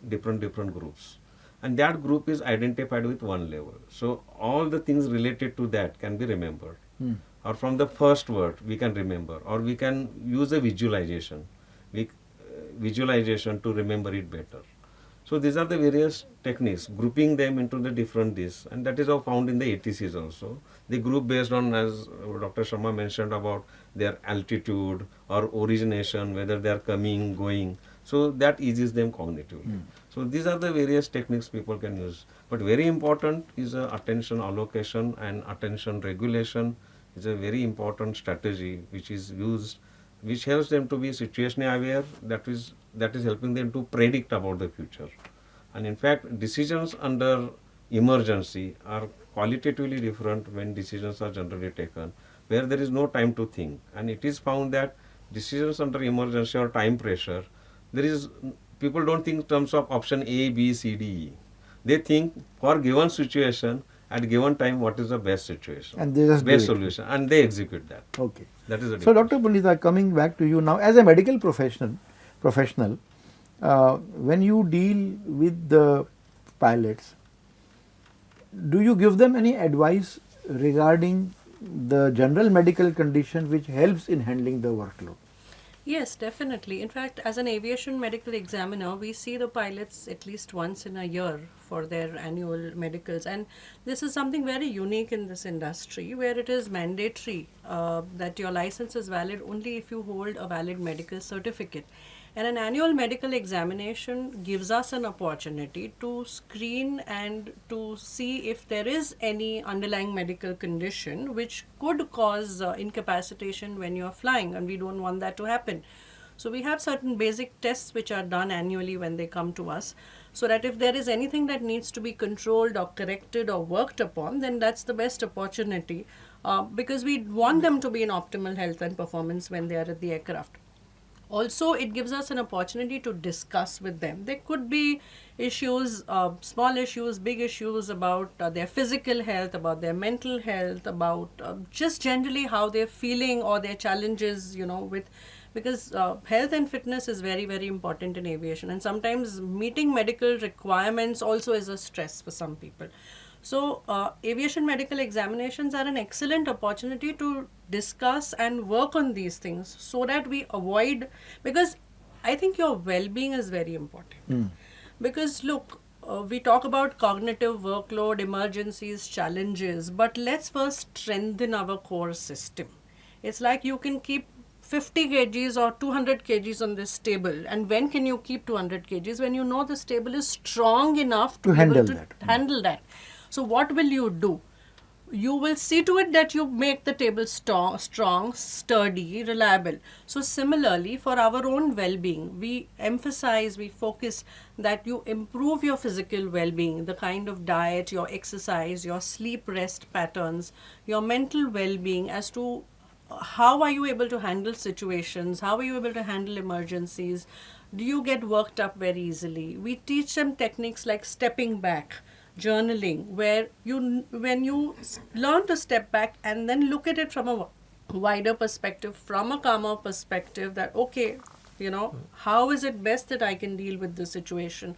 different groups, and that group is identified with one level. So all the things related to that can be remembered, or from the first word we can remember, or we can use a visualization, visualization to remember it better. So these are the various techniques, grouping them into the different this, and that is how found in the ATCs also. They group based on, as Dr. Sharma mentioned, about their altitude or origination, whether they are coming, going. So that eases them cognitively. So these are the various techniques people can use. But very important is attention allocation and attention regulation is a very important strategy which is used, which helps them to be situationally aware, that is helping them to predict about the future. And in fact, decisions under emergency are qualitatively different when decisions are generally taken, where there is no time to think. And it is found that decisions under emergency or time pressure, people don't think in terms of option A, B, C, D, E. They think for given situation at given time what is the best situation, And they just do best it. solution, and they execute that. Okay. That is the So, difference. Dr. Pundita, coming back to you now, as a medical professional, when you deal with the pilots, do you give them any advice regarding the general medical condition which helps in handling the workload? Yes, definitely. In fact, as an aviation medical examiner, we see the pilots at least once in a year for their annual medicals. And this is something very unique in this industry, where it is mandatory that your license is valid only if you hold a valid medical certificate. And an annual medical examination gives us an opportunity to screen and to see if there is any underlying medical condition which could cause incapacitation when you are flying, and we don't want that to happen. So we have certain basic tests which are done annually when they come to us, so that if there is anything that needs to be controlled or corrected or worked upon, then that's the best opportunity, because we want them to be in optimal health and performance when they are at the aircraft. Also, it gives us an opportunity to discuss with them. There could be issues, small issues, big issues about their physical health, about their mental health, about just generally how they're feeling or their challenges, because health and fitness is very, very important in aviation. And sometimes meeting medical requirements also is a stress for some people. So, aviation medical examinations are an excellent opportunity to discuss and work on these things so that we avoid, because I think your well-being is very important. Because look, we talk about cognitive workload, emergencies, challenges, but let's first strengthen our core system. It's like you can keep 50 kgs or 200 kgs on this table, and when can you keep 200 kgs? When you know this table is strong enough to handle able to that. handle that. So what will you do? You will see to it that you make the table strong, sturdy, reliable. So similarly, for our own well-being, we emphasize, we focus that you improve your physical well-being, the kind of diet, your exercise, your sleep rest patterns, your mental well-being, as to how are you able to handle situations, how are you able to handle emergencies, do you get worked up very easily. We teach them techniques like stepping back, journaling, where when you learn to step back and then look at it from a wider perspective, from a calmer perspective, that okay, how is it best that I can deal with this situation.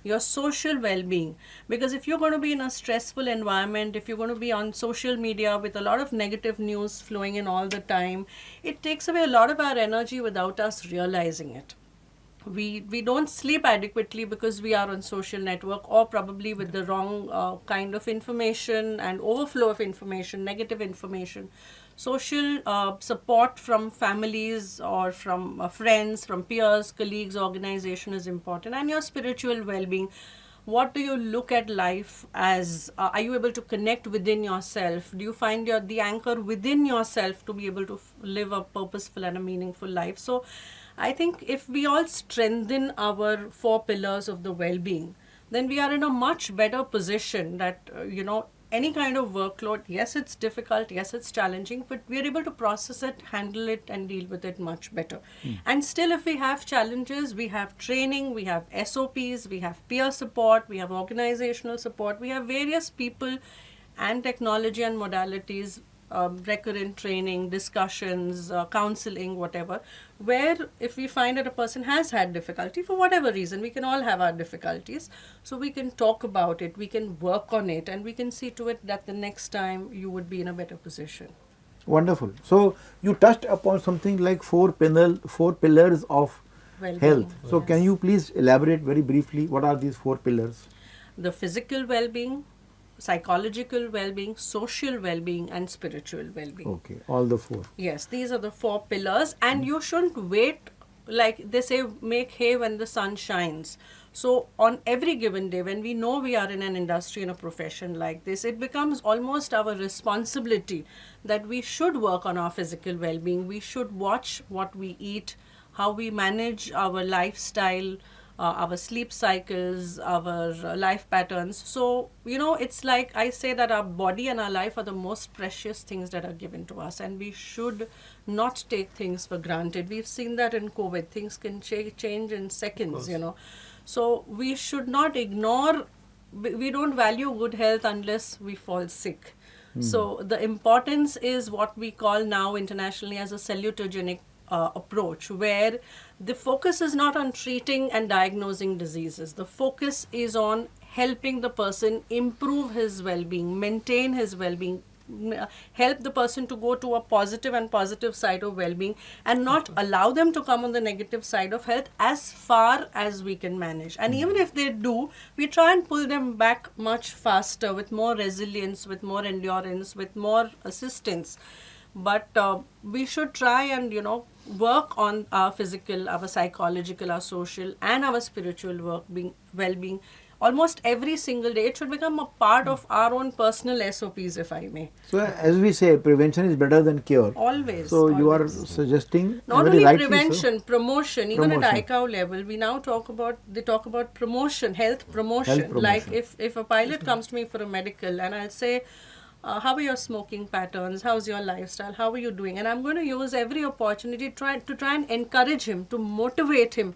Your social well-being, because if you're going to be in a stressful environment, if you're going to be on social media with a lot of negative news flowing in all the time, it takes away a lot of our energy without us realizing it. we don't sleep adequately because we are on social network, or probably with the wrong kind of information and overflow of information, negative information. Social support from families or from friends, from peers, colleagues, organization is important. And your spiritual well-being, what do you look at life as? Are you able to connect within yourself? Do you find the anchor within yourself to be able to live a purposeful and a meaningful life? So I think if we all strengthen our four pillars of the well-being, then we are in a much better position that, any kind of workload, yes, it's difficult, yes, it's challenging, but we are able to process it, handle it, and deal with it much better. And still, if we have challenges, we have training, we have SOPs, we have peer support, we have organizational support, we have various people and technology and modalities, recurrent training, discussions, counseling, whatever, where if we find that a person has had difficulty for whatever reason, we can all have our difficulties, so we can talk about it, we can work on it, and we can see to it that the next time you would be in a better position. Wonderful. So you touched upon something like four pillars of Well-being, health. So yes. can you please elaborate very briefly what are these four pillars? The physical well-being, psychological well-being, social well-being, and spiritual well-being. Okay, all the four. Yes, these are the four pillars, and you shouldn't wait, like they say, make hay when the sun shines. So on every given day, when we know we are in an industry, in a profession like this, it becomes almost our responsibility that we should work on our physical well-being. We should watch what we eat, how we manage our lifestyle, our sleep cycles, our life patterns. So, it's like I say that our body and our life are the most precious things that are given to us, and we should not take things for granted. We've seen that in COVID. Things can change in seconds, So, we should not ignore, we don't value good health unless we fall sick. So, the importance is what we call now internationally as a salutogenic approach, where the focus is not on treating and diagnosing diseases. The focus is on helping the person improve his well-being, maintain his well-being, help the person to go to a positive side of well-being, and not allow them to come on the negative side of health as far as we can manage. And even if they do, we try and pull them back much faster, with more resilience, with more endurance, with more assistance. But we should try and work on our physical, our psychological, our social, and our spiritual well-being almost every single day. It should become a part of our own personal SOPs, if I may. So as we say, prevention is better than cure. Always. So you are always. suggesting Not very only rightly prevention, so, promotion. Even at Promotion. ICAO level, we now talk about promotion, health promotion. Health promotion. Like if a pilot comes to me for a medical, and I'll say, how are your smoking patterns? How's your lifestyle? How are you doing? And I'm going to use every opportunity to try and encourage him, to motivate him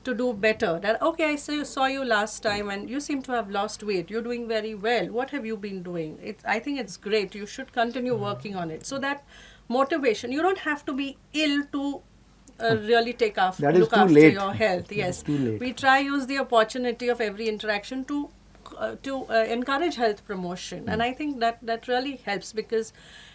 to do better. That, okay, I saw you last time and you seem to have lost weight. You're doing very well. What have you been doing? I think it's great. You should continue working on it. So that motivation, you don't have to be ill to really look after late. your health. Yes, too late. We try use the opportunity of every interaction to encourage health promotion, and I think that really helps, because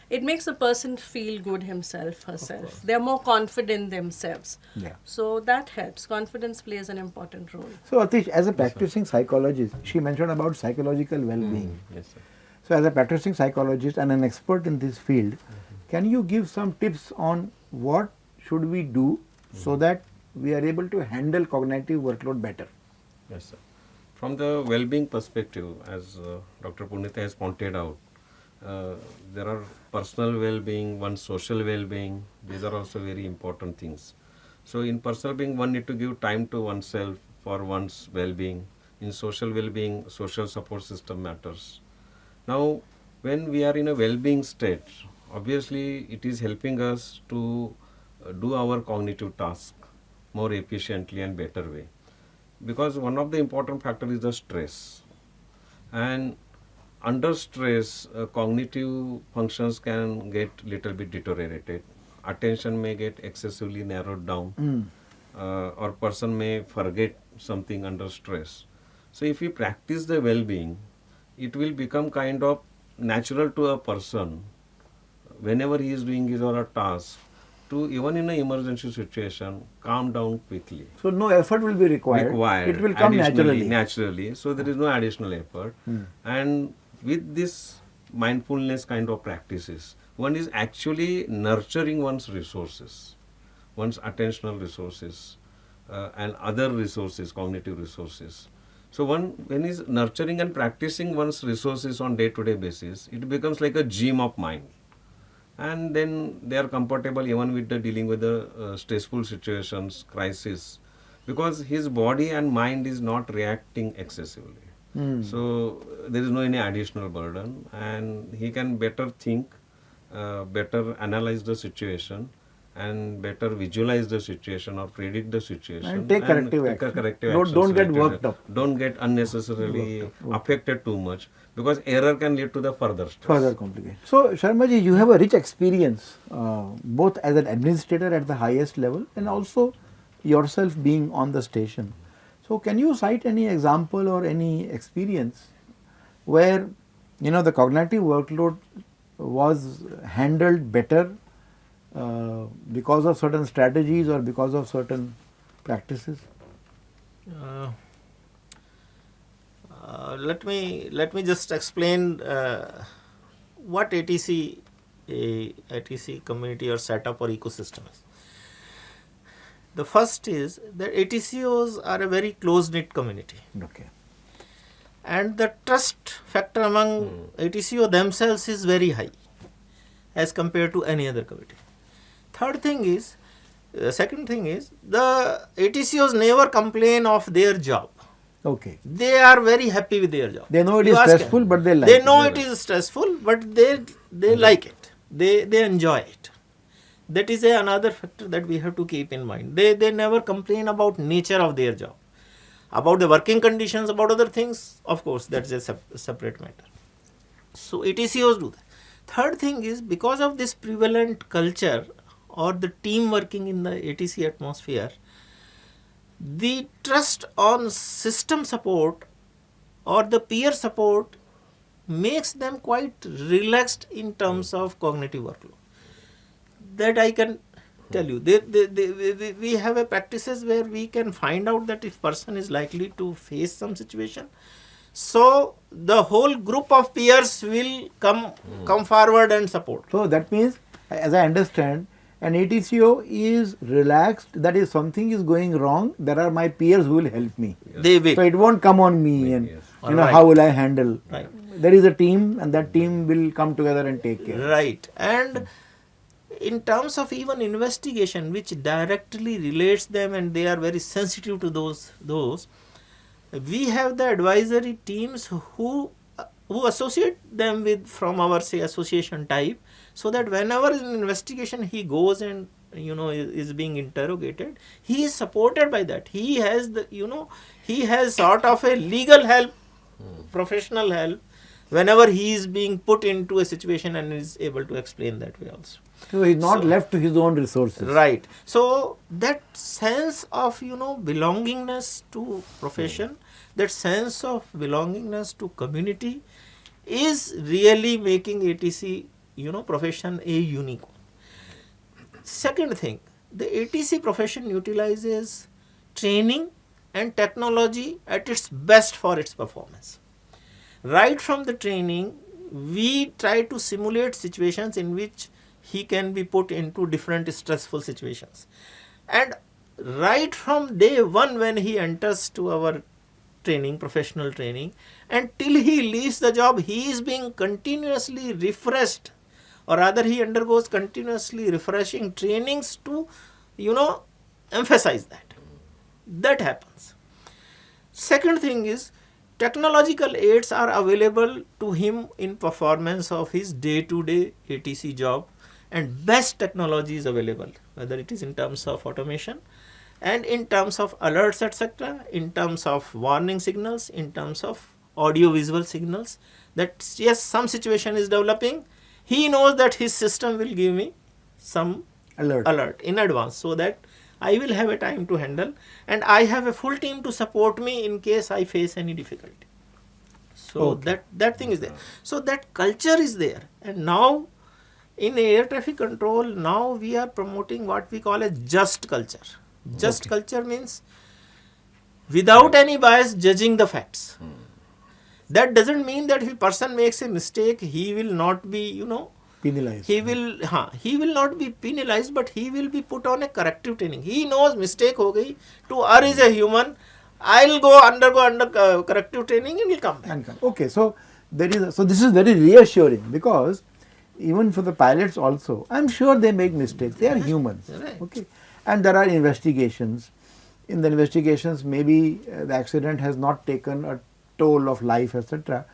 it makes the person feel good herself. They're more confident themselves. Yeah. So that helps. Confidence plays an important role. So Atish, as a practicing psychologist, she mentioned about psychological well-being. Yes, sir. So as a practicing psychologist and an expert in this field, can you give some tips on what should we do so that we are able to handle cognitive workload better? Yes, sir. From the well-being perspective, as Dr. Punita has pointed out, there are personal well-being, one's social well-being. These are also very important things. So in personal being, one need to give time to oneself for one's well-being. In social well-being, social support system matters. Now, when we are in a well-being state, obviously it is helping us to do our cognitive task more efficiently and better way. Because one of the important factors is the stress, and under stress cognitive functions can get little bit deteriorated. Attention may get excessively narrowed down, or person may forget something under stress. So if we practice the well-being, it will become kind of natural to a person whenever he is doing his or her task to, even in an emergency situation, calm down quickly. So no effort will be required. It will come additionally, naturally. Naturally. So there is no additional effort. And with this mindfulness kind of practices, one is actually nurturing one's resources, one's attentional resources, and other resources, cognitive resources. So when is nurturing and practicing one's resources on day-to-day basis, it becomes like a gym of mind. And then they are comfortable even with the dealing with the stressful situations, crisis, because his body and mind is not reacting excessively. So there is no any additional burden, and he can better think, better analyze the situation, and better visualize the situation or predict the situation And take corrective action. Don't actions get related- worked up. Don't get unnecessarily affected too much, because error can lead to the further stress. Further complication. So Sharma ji, you have a rich experience both as an administrator at the highest level and also yourself being on the station. So can you cite any example or any experience where the cognitive workload was handled better because of certain strategies or because of certain practices? Let me just explain what ATC community or setup or ecosystem is. The first is that ATCOs are a very close-knit community. Okay. And the trust factor among ATCO themselves is very high as compared to any other community. Second thing is, the ATCOs never complain of their job. Okay. They are very happy with their job. They know it You is ask stressful, them. but they like They it. know it is stressful, but they like it. They enjoy it. That is another factor that we have to keep in mind. They never complain about nature of their job. About the working conditions, about other things, of course, that's a separate matter. So ATCOs do that. Third thing is, because of this prevalent culture or the team working in the ATC atmosphere, the trust on system support or the peer support makes them quite relaxed in terms of cognitive workload. That I can tell you. We have a practices where we can find out that if person is likely to face some situation, so the whole group of peers will come forward and support. So that means, as I understand, an ATCO is relaxed, that is something is going wrong, there are my peers who will help me. They will. So it won't come on me and Right. how will I handle. Right. There is a team and that team will come together and take care. Right. And in terms of even investigation, which directly relates them and they are very sensitive to those, we have the advisory teams who associate them with from our association type, so that whenever in investigation he goes and is being interrogated, he is supported by that. He has he has sort of a legal help, professional help, whenever he is being put into a situation and is able to explain that way also. So he is not left to his own resources. Right. So that sense of belongingness to profession, that sense of belongingness to community is really making ATC profession a unique one. Second thing, the ATC profession utilizes training and technology at its best for its performance. Right from the training, we try to simulate situations in which he can be put into different stressful situations. And right from day one when he enters to our training, professional training, until he leaves the job, he is being continuously refreshed, or rather he undergoes continuously refreshing trainings to, emphasize that. That happens. Second thing is, technological aids are available to him in performance of his day-to-day ATC job, and best technology is available, whether it is in terms of automation and in terms of alerts, etc., in terms of warning signals, in terms of audio-visual signals, that yes, some situation is developing, he knows that his system will give me some alert in advance, so that I will have a time to handle, and I have a full team to support me in case I face any difficulty. So that thing is there. So that culture is there, and now In air traffic control, now we are promoting what we call a just culture. Just culture means without any bias judging the facts. That doesn't mean that if a person makes a mistake, he will not be, penalized. he will not be penalized, but he will be put on a corrective training. He knows mistake ho gayi. To err is a human. I'll go undergo corrective training and will come back. Okay, so this is very reassuring, because even for the pilots also, I'm sure they make mistakes. They are humans. Right. Okay, and there are investigations. In the investigations, maybe the accident has not taken a toll of life, etc.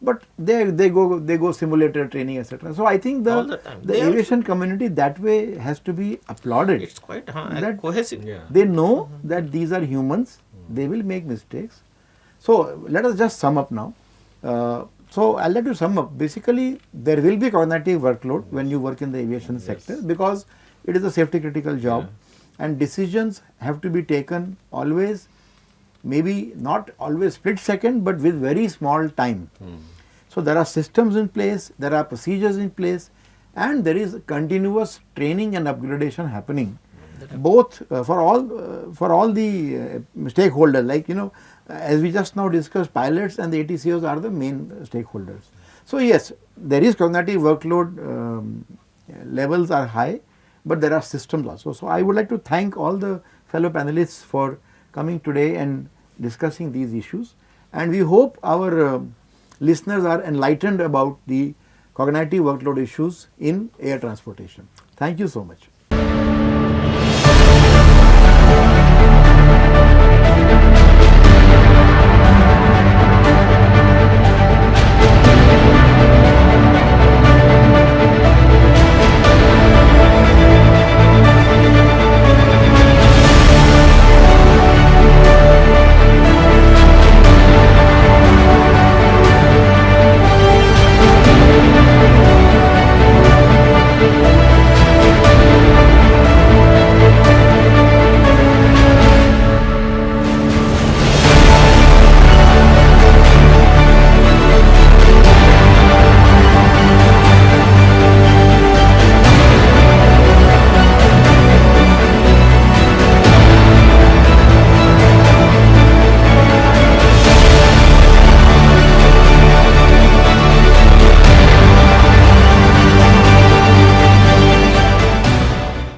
But they go simulator training, etc. So I think All the time. They aviation community that way has to be applauded. It's quite That cohesive. Yeah. They know that these are humans, they will make mistakes. So let us just sum up now. So I'll let you sum up. Basically, there will be cognitive workload when you work in the aviation sector, because it is a safety critical job, and decisions have to be taken always, maybe not always split second, but with very small time. So there are systems in place, there are procedures in place, and there is continuous training and upgradation happening, both for all the stakeholders. Like, as we just now discussed, pilots and the ATCOs are the main stakeholders. So yes, there is cognitive workload, levels are high, but there are systems also. So I would like to thank all the fellow panelists for coming today and discussing these issues, and we hope our listeners are enlightened about the cognitive workload issues in air transportation. Thank you so much.